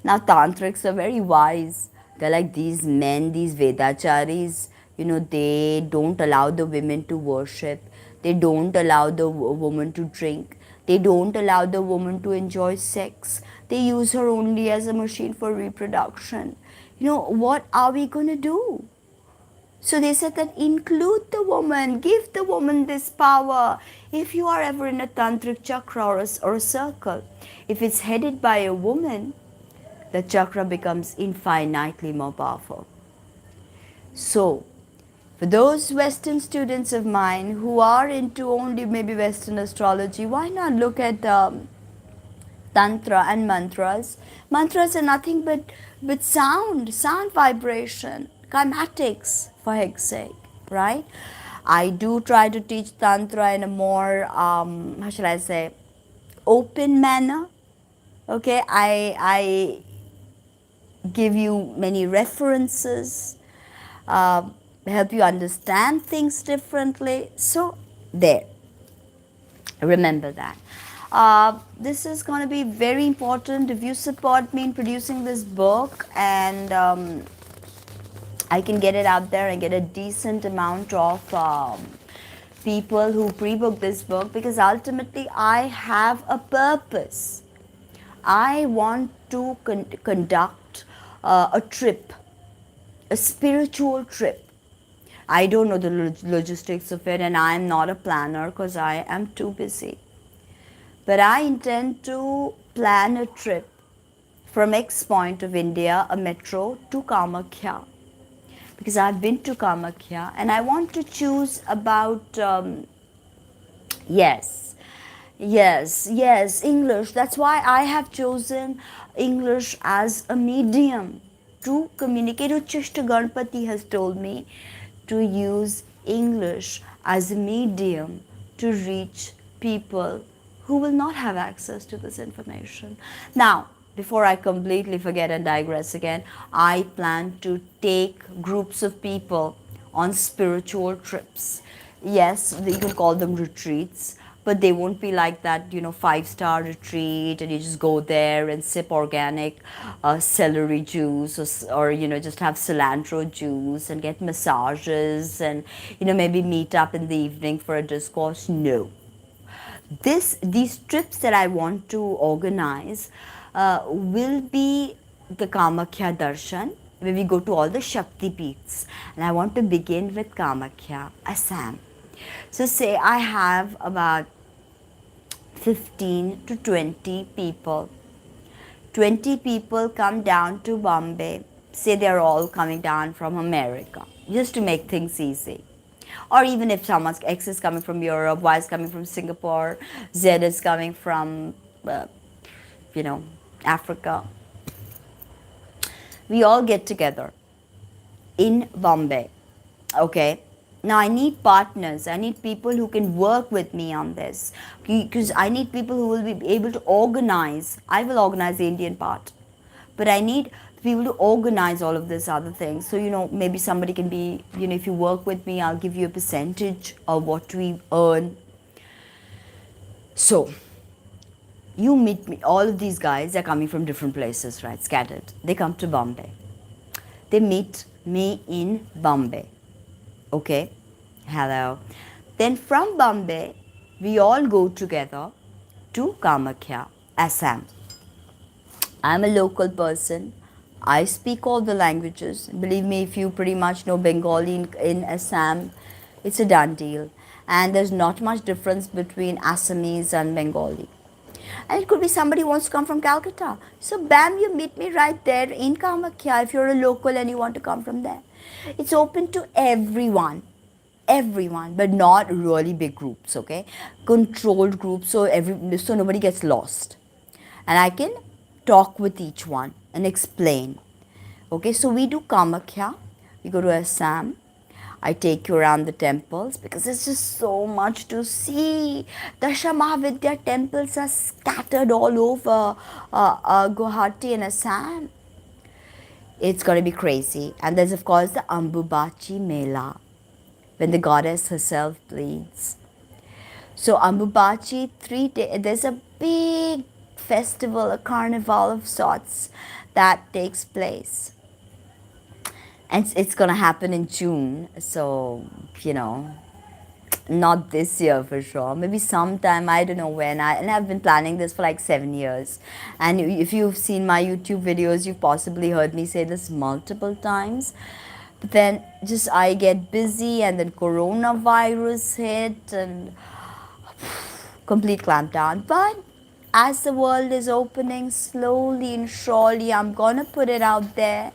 Now tantrics are very wise. They're like these men, these Vedacharis, they don't allow the women to worship. They don't allow the woman to drink. They don't allow the woman to enjoy sex. They use her only as a machine for reproduction. What are we going to do? So they said that include the woman, give the woman this power. If you are ever in a tantric chakra or a circle, if it's headed by a woman, the chakra becomes infinitely more powerful. So, for those Western students of mine who are into only maybe Western astrology, why not look at Tantra and mantras? Mantras are nothing but sound vibration, kymatics, for heck's sake, right? I do try to teach Tantra in a more, how shall I say, open manner. Okay, I give you many references, help you understand things differently. So, there. Remember that. This is going to be very important if you support me in producing this book, and I can get it out there and get a decent amount of people who pre-book this book, because ultimately I have a purpose. I want to conduct a trip, a spiritual trip. I don't know the logistics of it, and I am not a planner because I am too busy. But I intend to plan a trip from X point of India, a metro, to Kamakya. because I've been to Kamakya and I want to choose about, yes, yes, English. That's why I have chosen English as a medium to communicate. Uchishta Ganpati has told me to use English as a medium to reach people who will not have access to this information. Now, before I completely forget and digress again, I plan to take groups of people on spiritual trips. Yes, you can call them retreats, but they won't be like that, 5-star retreat and you just go there and sip organic celery juice, or just have cilantro juice and get massages and maybe meet up in the evening for a discourse. No, these trips that I want to organize will be the Kamakya Darshan, where we go to all the Shakti peaks. And I want to begin with Kamakya, Assam. So say I have about 15 to 20 people. 20 people come down to Bombay. Say they're all coming down from America, just to make things easy. Or even if someone's X is coming from Europe, Y is coming from Singapore, Z is coming from, Africa. We all get together in Bombay. Okay. Now I need partners. I need people who can work with me on this, because I need people who will be able to organize. I will organize the Indian part, but I need people to organize all of this other things. So, maybe somebody can be, if you work with me, I'll give you a percentage of what we earn. So, you meet me. All of these guys are coming from different places, right? Scattered. They come to Bombay. They meet me in Bombay. Okay? Hello. Then from Bombay, we all go together to Kamakya, Assam. I'm a local person. I speak all the languages. Believe me, if you pretty much know Bengali in Assam, it's a done deal. And there's not much difference between Assamese and Bengali. And it could be somebody who wants to come from Calcutta. So bam, you meet me right there in Kamakya if you're a local and you want to come from there. It's open to everyone, but not really big groups, okay? Controlled groups, so nobody gets lost. And I can talk with each one and explain. Okay, so we do Kamakya, we go to Assam. I take you around the temples because there's just so much to see. Dasha Mahavidya temples are scattered all over Guwahati and Assam. It's going to be crazy. And there's, of course, the Ambubachi Mela, when the goddess herself bleeds. So Ambubachi, 3 days, there's a big festival, a carnival of sorts that takes place. And it's going to happen in June. So, not this year for sure. Maybe sometime, I don't know when. And I've been planning this for like 7 years. And if you've seen my YouTube videos, you've possibly heard me say this multiple times. But then just I get busy and then coronavirus hit and complete clampdown. But as the world is opening slowly and surely, I'm gonna put it out there.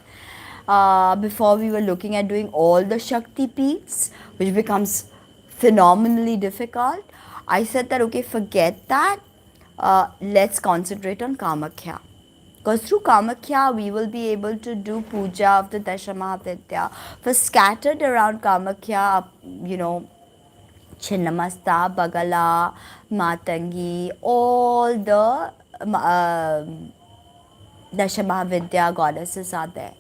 Before we were looking at doing all the Shakti peaks, which becomes phenomenally difficult. I said that, okay, forget that. Let's concentrate on Kamakya. Because through Kamakya, we will be able to do puja of the Dasha Mahavidya. For scattered around Kamakya, Chinnamasta, Bagala, Matangi, all the Dasha Mahavidya goddesses are there.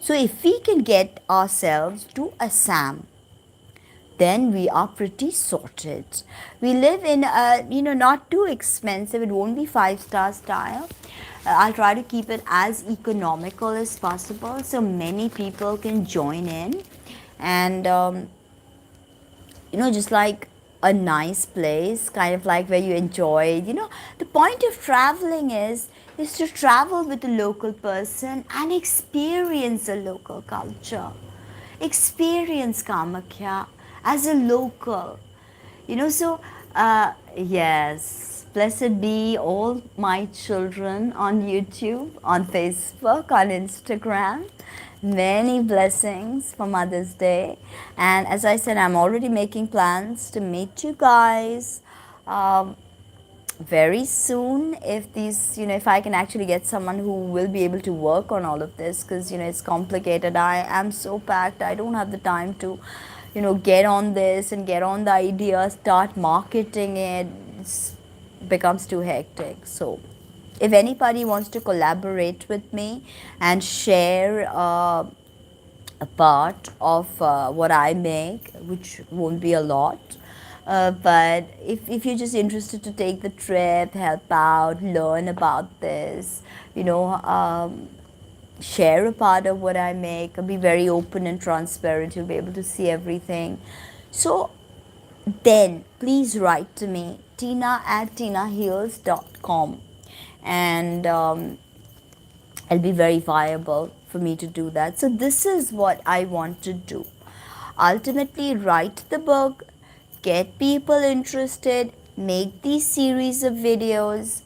So if we can get ourselves to Assam, then we are pretty sorted. We live in not too expensive. It won't be 5-star style. I'll try to keep it as economical as possible so many people can join in. And, just like a nice place, kind of like where you enjoy, the point of traveling is to travel with a local person and experience a local culture. Experience Kamakya as a local. Yes. Blessed be all my children on YouTube, on Facebook, on Instagram. Many blessings for Mother's Day. And as I said, I'm already making plans to meet you guys very soon, if these, if I can actually get someone who will be able to work on all of this, because it's complicated. I am so packed, I don't have the time to get on this and get on the idea, start marketing it. It's becomes too hectic. So if anybody wants to collaborate with me and share a part of what I make, which won't be a lot. But if you're just interested to take the trip, help out, learn about this, share a part of what I make, be very open and transparent, you'll be able to see everything. So then please write to me, tina@tinaheals.com, and it'll be very viable for me to do that. So this is what I want to do. Ultimately, write the book, get people interested, make these series of videos.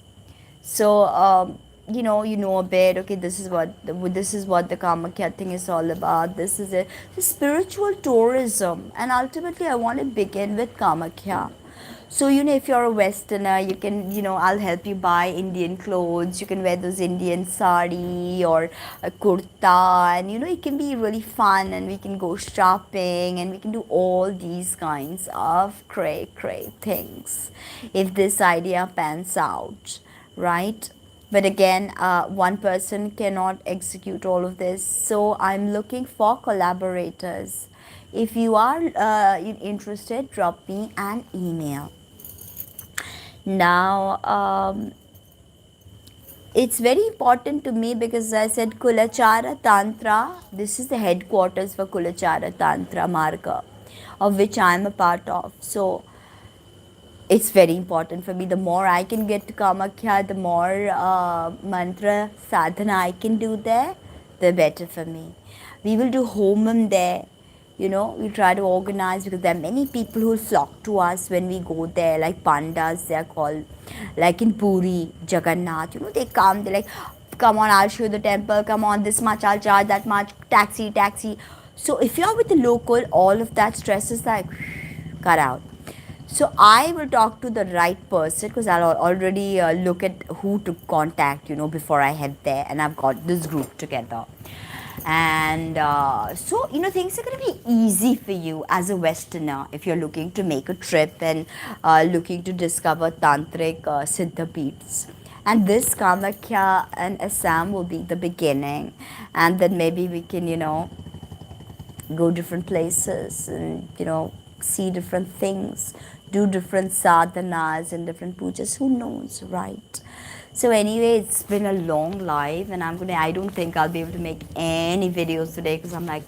So you know a bit. Okay, this is what the Kamakya thing is all about. This is it. The spiritual tourism, and ultimately, I want to begin with Kamakya. So, if you're a Westerner, you can, I'll help you buy Indian clothes. You can wear those Indian sari or a kurta, and, it can be really fun, and we can go shopping, and we can do all these kinds of cray things if this idea pans out, right? But again, one person cannot execute all of this. So I'm looking for collaborators. If you are interested, drop me an email. Now, it's very important to me because I said Kulachara Tantra. This is the headquarters for Kulachara Tantra Marga, of which I am a part of. So it's very important for me. The more I can get to Kamakya, the more mantra sadhana I can do there, the better for me. We will do homam there. We try to organize, because there are many people who will flock to us when we go there, like pandas, they are called. Like in Puri, Jagannath, they come, they're like, come on, I'll show you the temple, come on, this much, I'll charge that much, taxi. So if you're with the local, all of that stress is like, cut out. So I will talk to the right person, because I'll already look at who to contact, before I head there, and I've got this group together. And so, things are going to be easy for you as a Westerner if you're looking to make a trip and looking to discover tantric Siddha peeths. And this Kamakya and Assam will be the beginning, and then maybe we can, go different places and, see different things, do different sadhanas and different pujas. Who knows, right? So anyway, it's been a long live, and I don't think I'll be able to make any videos today because I'm like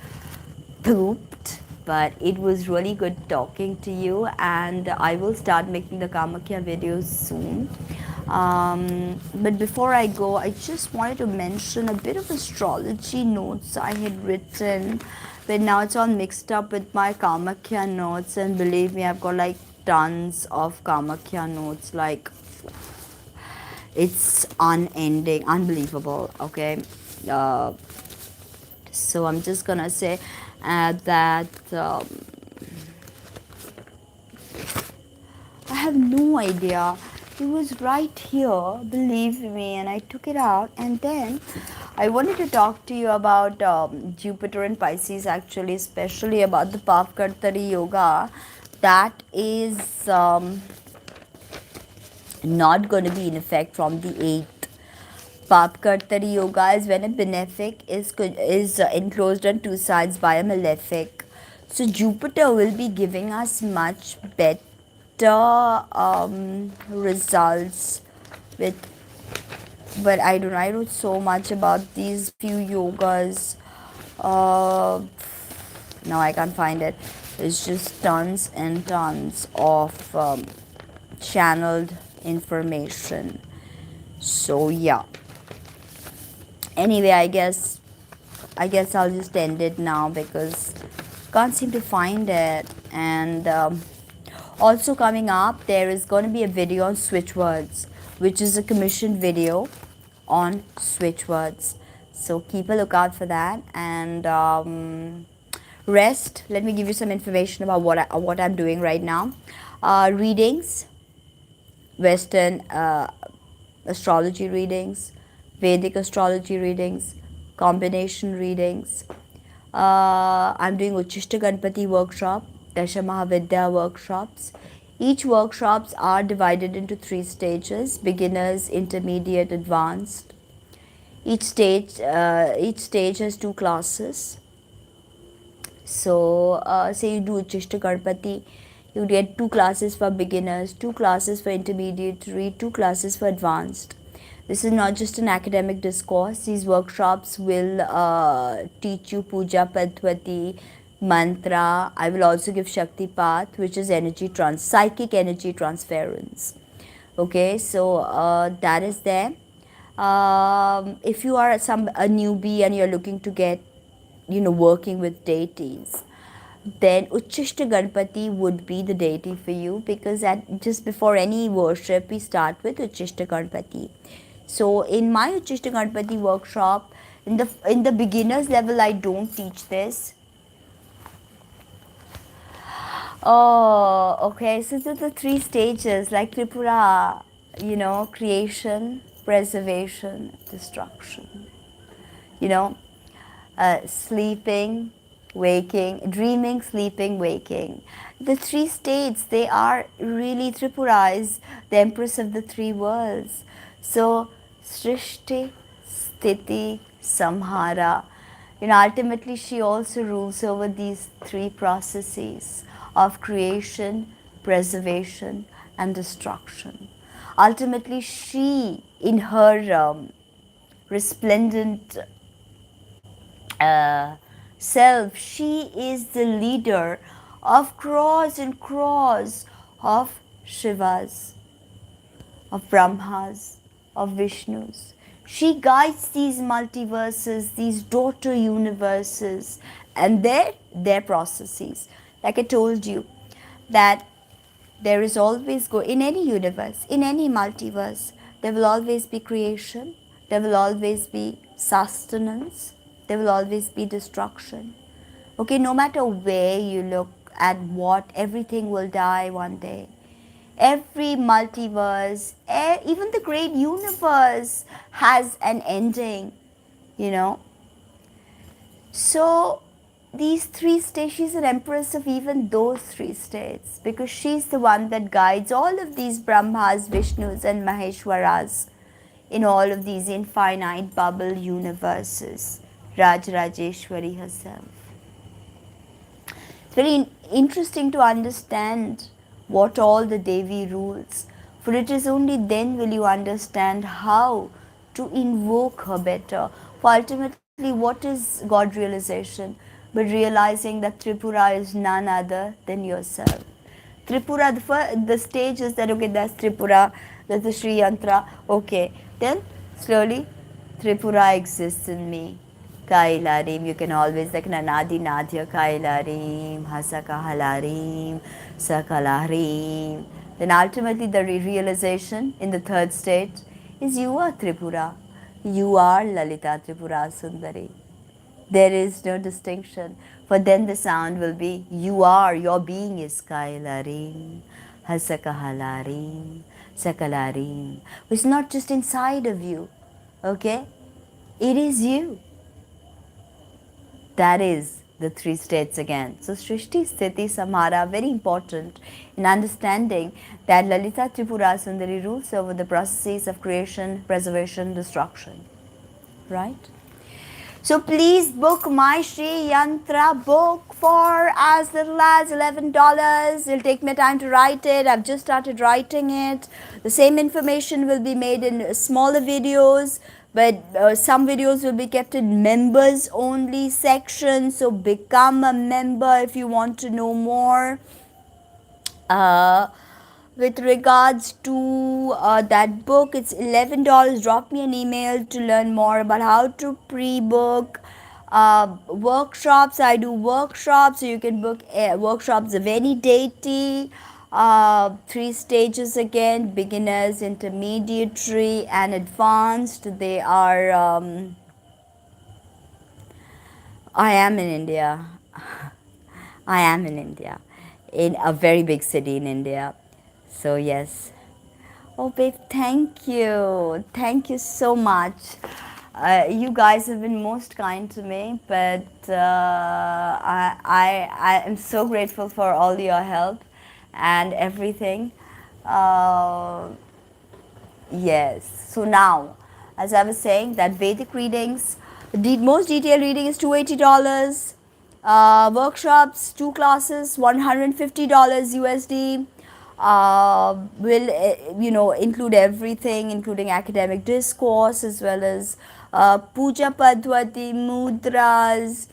pooped. But it was really good talking to you, and I will start making the Kamakya videos soon. But before I go, I just wanted to mention a bit of astrology notes I had written, but now it's all mixed up with my Kamakya notes, and believe me, I've got like tons of Kamakya notes, like it's unending, unbelievable. Okay, so I'm just gonna say that I have no idea. It was right here, believe me, and I took it out. And then I wanted to talk to you about Jupiter and Pisces, actually, especially about the Participatory yoga. That is not going to be in effect from the 8th. Participatory yoga is when a benefic is enclosed on two sides by a malefic. So Jupiter will be giving us much better results with, but I don't know so much about these few yogas. No, I can't find it. It's just tons and tons of channeled information. So yeah, anyway, I guess I'll just end it now because can't seem to find it. And Also coming up, there is going to be a video on switch words, which is a commissioned video on switch words. So keep a lookout for that. And rest, let me give you some information about what I'm doing right now. Readings, Western astrology readings, Vedic astrology readings, combination readings. I'm doing Uchishta Ganpati workshop, Dasha Mahavidya workshops. Each workshops are divided into 3 stages: beginners, intermediate, advanced. Each stage has 2 classes. So, say you do Uchishta Ganpati, you get 2 classes for beginners, 2 classes for intermediate, 2 classes for advanced. This is not just an academic discourse. These workshops will teach you Puja Padhvati, mantra. I will also give Shakti Path, which is psychic energy transference. Okay, so that is there. If you are a newbie and you're looking to get, working with deities, then Uchishta Ganpati would be the deity for you, because just before any worship we start with Uchishta Ganpati. So in my Uchishta Ganpati workshop, in the beginners level, I don't teach this. Oh, okay. So the 3 stages, like Tripura, creation, preservation, destruction. Sleeping, waking, dreaming, sleeping, waking. The 3 states, they are really, Tripura is the empress of the 3 worlds. So, Srishti, Sthiti, Samhara. Ultimately, she also rules over these 3 processes of creation, preservation, and destruction. Ultimately, she, in her resplendent self, she is the leader of crores and crores of Shivas, of Brahmas, of Vishnus. She guides these multiverses, these daughter universes, and their processes. Like I told you, that there is always in any universe, in any multiverse, there will always be creation, there will always be sustenance, there will always be destruction. Okay, no matter where you look at what, everything will die one day. Every multiverse, even the great universe has an ending, So these 3 states, she's an empress of even those 3 states, because she's the one that guides all of these Brahmas, Vishnus, and Maheshwaras in all of these infinite bubble universes. Rajrajeshwari herself. It's very interesting to understand what all the Devi rules, for it is only then will you understand how to invoke her better. For ultimately, what is God realization? But realizing that Tripura is none other than yourself. Tripura, the stage is that, okay, that's Tripura, that's the Sri Yantra, okay. Then slowly, Tripura exists in me. Kailarim, you can always, like Nanadi Nadya Kailarim, Hasaka Halarim, Sakalarim. Then ultimately, the realization in the 3rd state is you are Tripura. You are Lalita Tripura Sundari. There is no distinction. For then the sound will be, your being is Kailarim, Hasakahalarim, Sakalarim. It's not just inside of you, okay? It is you. That is the 3 states again. So Srishti, Sthiti, Samhara, very important in understanding that Lalita Tripura Sundari rules over the processes of creation, preservation, destruction. Right? So please book my Sri Yantra book for as little as $11. It'll take me time to write it. I've just started writing it. The same information will be made in smaller videos, but some videos will be kept in members only section. So become a member if you want to know more. With regards to that book, it's $11. Drop me an email to learn more about how to pre-book workshops. I do workshops, so you can book workshops of any deity. Three stages again: beginners, intermediary, and advanced. They are, I am in India. I am in India, in a very big city in India. So, yes. Oh, babe, thank you. Thank you so much. You guys have been most kind to me, but I am so grateful for all your help and everything. Uh, yes. So now, as I was saying, that Vedic readings, the most detailed reading is $280. Workshops, 2 classes, $150 USD. Will include everything, including academic discourse as well as puja padwati, mudras,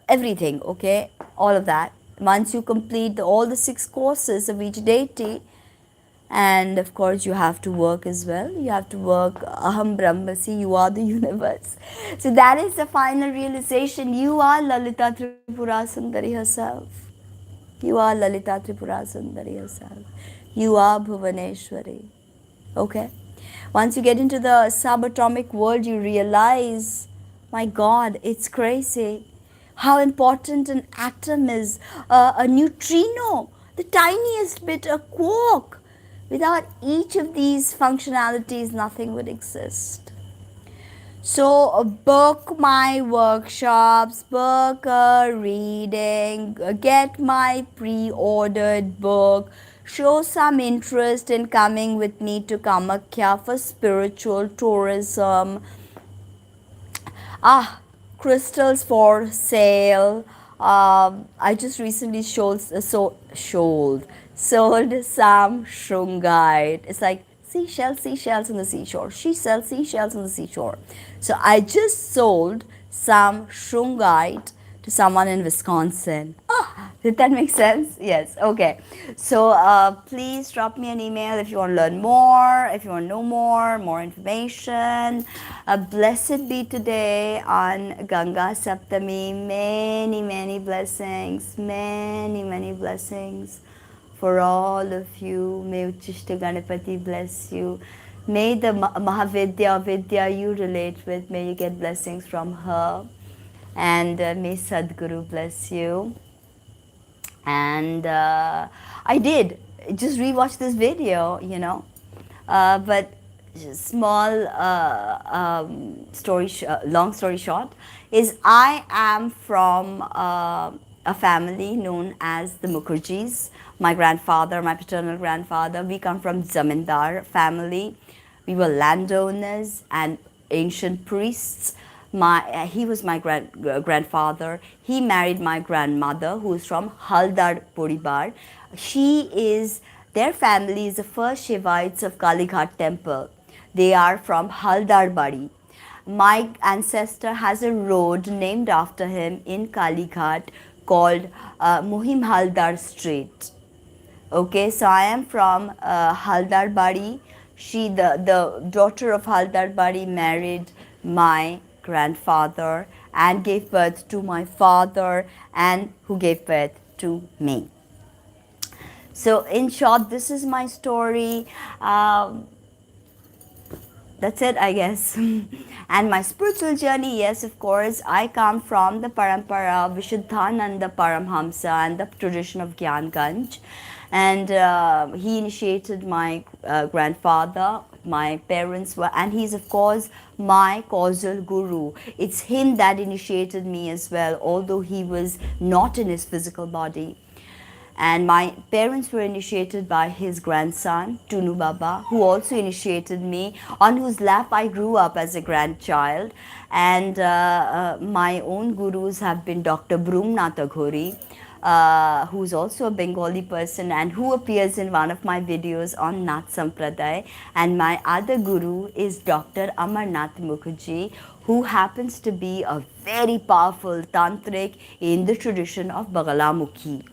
everything. Okay, all of that. Once you complete all the 6 courses of each deity, and of course you have to work as well, you have to work aham brahmasi, you are the universe. So that is the final realization: you are Lalita Tripura Sundari herself, you are Lalita Tripura Sundari herself, you are Bhuvaneshwari. Okay, once you get into the subatomic world, you realize, my god, it's crazy how important an atom is, a neutrino, the tiniest bit, a quark. Without each of these functionalities, nothing would exist. So, book my workshops, book a reading, get my pre ordered book, show some interest in coming with me to Kamakya for spiritual tourism. Crystals for sale. I just recently sold some shungite. It's like seashells on the seashore. She sells seashells on the seashore. So I just sold some shungite to someone in Wisconsin. Did that make sense? Yes. Okay. So please drop me an email if you want to learn more, if you want to know more information. Blessed be today on Ganga Saptami. Many blessings. Many blessings for all of you. May Uchishta Ganapati bless you. May the Mahavidya Vidya you relate with, may you get blessings from her. And may Sadguru bless you. And I did just rewatch this video, but small long story short is, I am from a family known as the Mukherjees. My grandfather, my paternal grandfather, we come from Zamindar family. We were landowners and ancient priests. He was my grandfather. He married my grandmother, who is from Haldar Poribar. Their family is the first Shivites of Kalighat temple. They are from Haldar Bari. My ancestor has a road named after him in Kalighat called Muhim Haldar Street. Okay, so I am from Haldar Bari. The daughter of Haldar Bari, married my grandfather and gave birth to my father, and who gave birth to me. So in short, this is my story. That's it, I guess. And my spiritual journey, yes, of course, I come from the Parampara Vishuddhananda Paramhamsa and the tradition of Gyanganj. And he initiated my grandfather, my parents were, and he's of course my causal guru. It's him that initiated me as well, although he was not in his physical body. And my parents were initiated by his grandson, Tunu Baba, who also initiated me, on whose lap I grew up as a grandchild. And my own gurus have been Dr. Brumnath Aghori, who's also a Bengali person and who appears in one of my videos on Nath Sampradaya. And my other guru is Dr. Amarnath Mukherjee, who happens to be a very powerful tantric in the tradition of Bagalamukhi.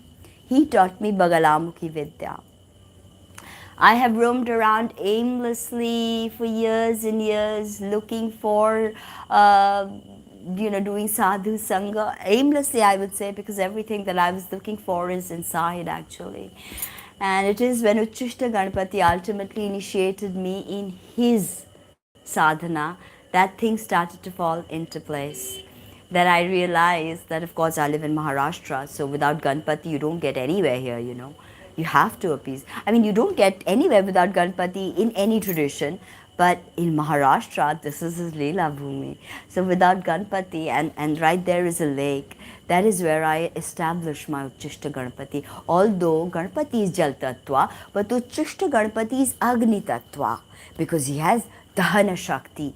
He taught me Bagalamukhi Vidya. I have roamed around aimlessly for years and years looking for doing sadhu sangha aimlessly, I would say, because everything that I was looking for is inside actually. And it is when Uchishta Ganpati ultimately initiated me in his sadhana that things started to fall into place. Then I realized that, of course, I live in Maharashtra, so without Ganpati, you don't get anywhere here. You have to appease. I mean, you don't get anywhere without Ganpati in any tradition, but in Maharashtra, this is his Leela Bhumi. So without Ganpati, and right there is a lake, that is where I established my Uchishta Ganpati. Although Ganpati is Jal Tattva, but Uchishta Ganpati is Agni Tattva because he has Dahana Shakti,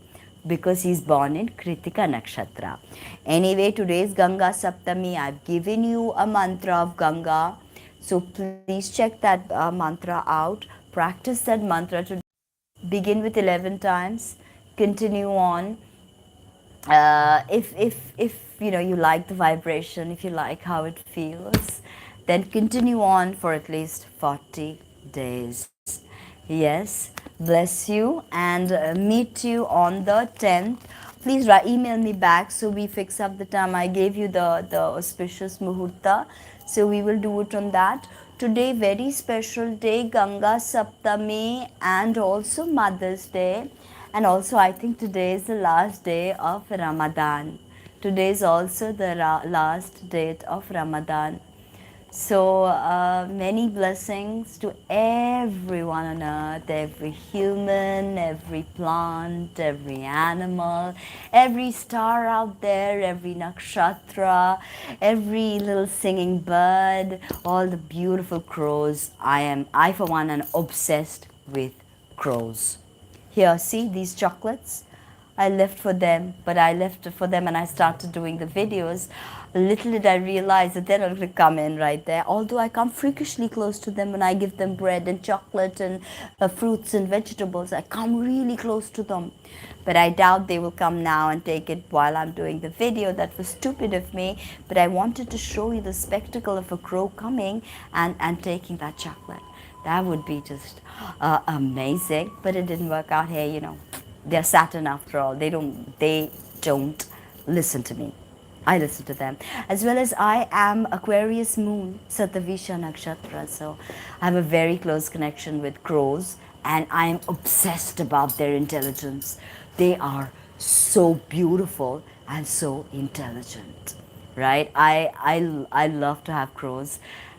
because he's born in Kritika Nakshatra. Anyway, today's Ganga Saptami. I've given you a mantra of Ganga. So please check that mantra out. Practice that mantra today. Begin with 11 times. Continue on. If you like the vibration, if you like how it feels, then continue on for at least 40 days. Yes, bless you, and meet you on the 10th. Please email me back so we fix up the time. I gave you the auspicious muhurta, so we will do it on that. Today, very special day, Ganga Saptami, and also Mother's Day. And also, I think today is the last day of Ramadan. Today is also the last date of Ramadan. So many blessings to everyone on earth, every human, every plant, every animal, every star out there, every nakshatra, every little singing bird, all the beautiful crows. I for one am obsessed with crows. Here, see these chocolates? I left for them, but I left for them and I started doing the videos. Little did I realize that they're not going to come in right there. Although I come freakishly close to them when I give them bread and chocolate and fruits and vegetables. I come really close to them. But I doubt they will come now and take it while I'm doing the video. That was stupid of me. But I wanted to show you the spectacle of a crow coming and taking that chocolate. That would be just amazing. But it didn't work out here, They're Saturn after all. They don't listen to me. I listen to them. As well as I am Aquarius moon, Satavisha Nakshatra. So I have a very close connection with crows and I am obsessed about their intelligence. They are so beautiful and so intelligent, right? I love to have crows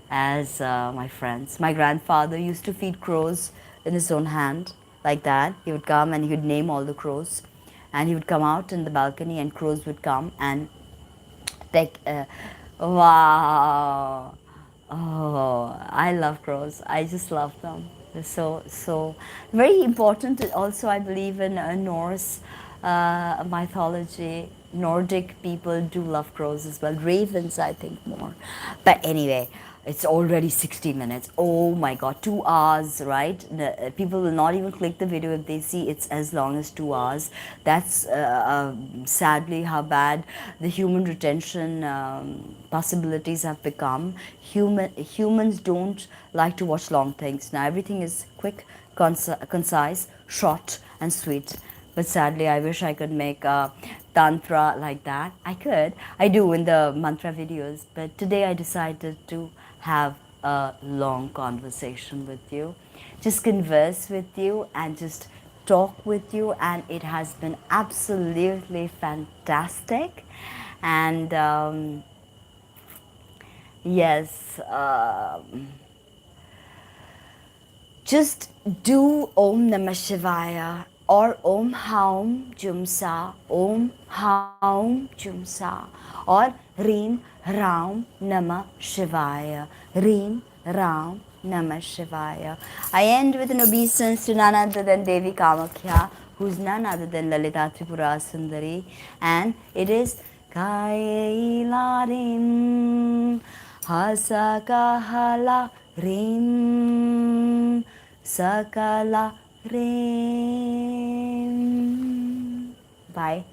as my friends. My grandfather used to feed crows in his own hand like that. He would come and he would name all the crows and he would come out in the balcony and crows would come and take wow. Oh, I love crows. I just love them. They're so very important. Also, I believe in Norse mythology. Nordic people do love crows as well. Ravens, I think, more. But anyway, it's already 60 minutes. Oh my God, 2 hours, right? People will not even click the video if they see it's as long as 2 hours. That's sadly how bad the human retention possibilities have become. Humans don't like to watch long things. Now everything is quick, concise, short and sweet. But sadly, I wish I could make a tantra like that. I could. I do in the mantra videos. But today I decided to have a long conversation with you. Just converse with you and just talk with you. And it has been absolutely fantastic. And yes, just do Om Namah Shivaya or Om Haum Jumsa, Om Haum Jumsa, or Reem Ram Namah Shivaya, Reem Ram Namah Shivaya. I end with an obeisance to none other than Devi Kamakya, who's none other than Lalita Tripura Sundari, and it is Kailarim Hasakahala Rim Sakala Rim. Bye.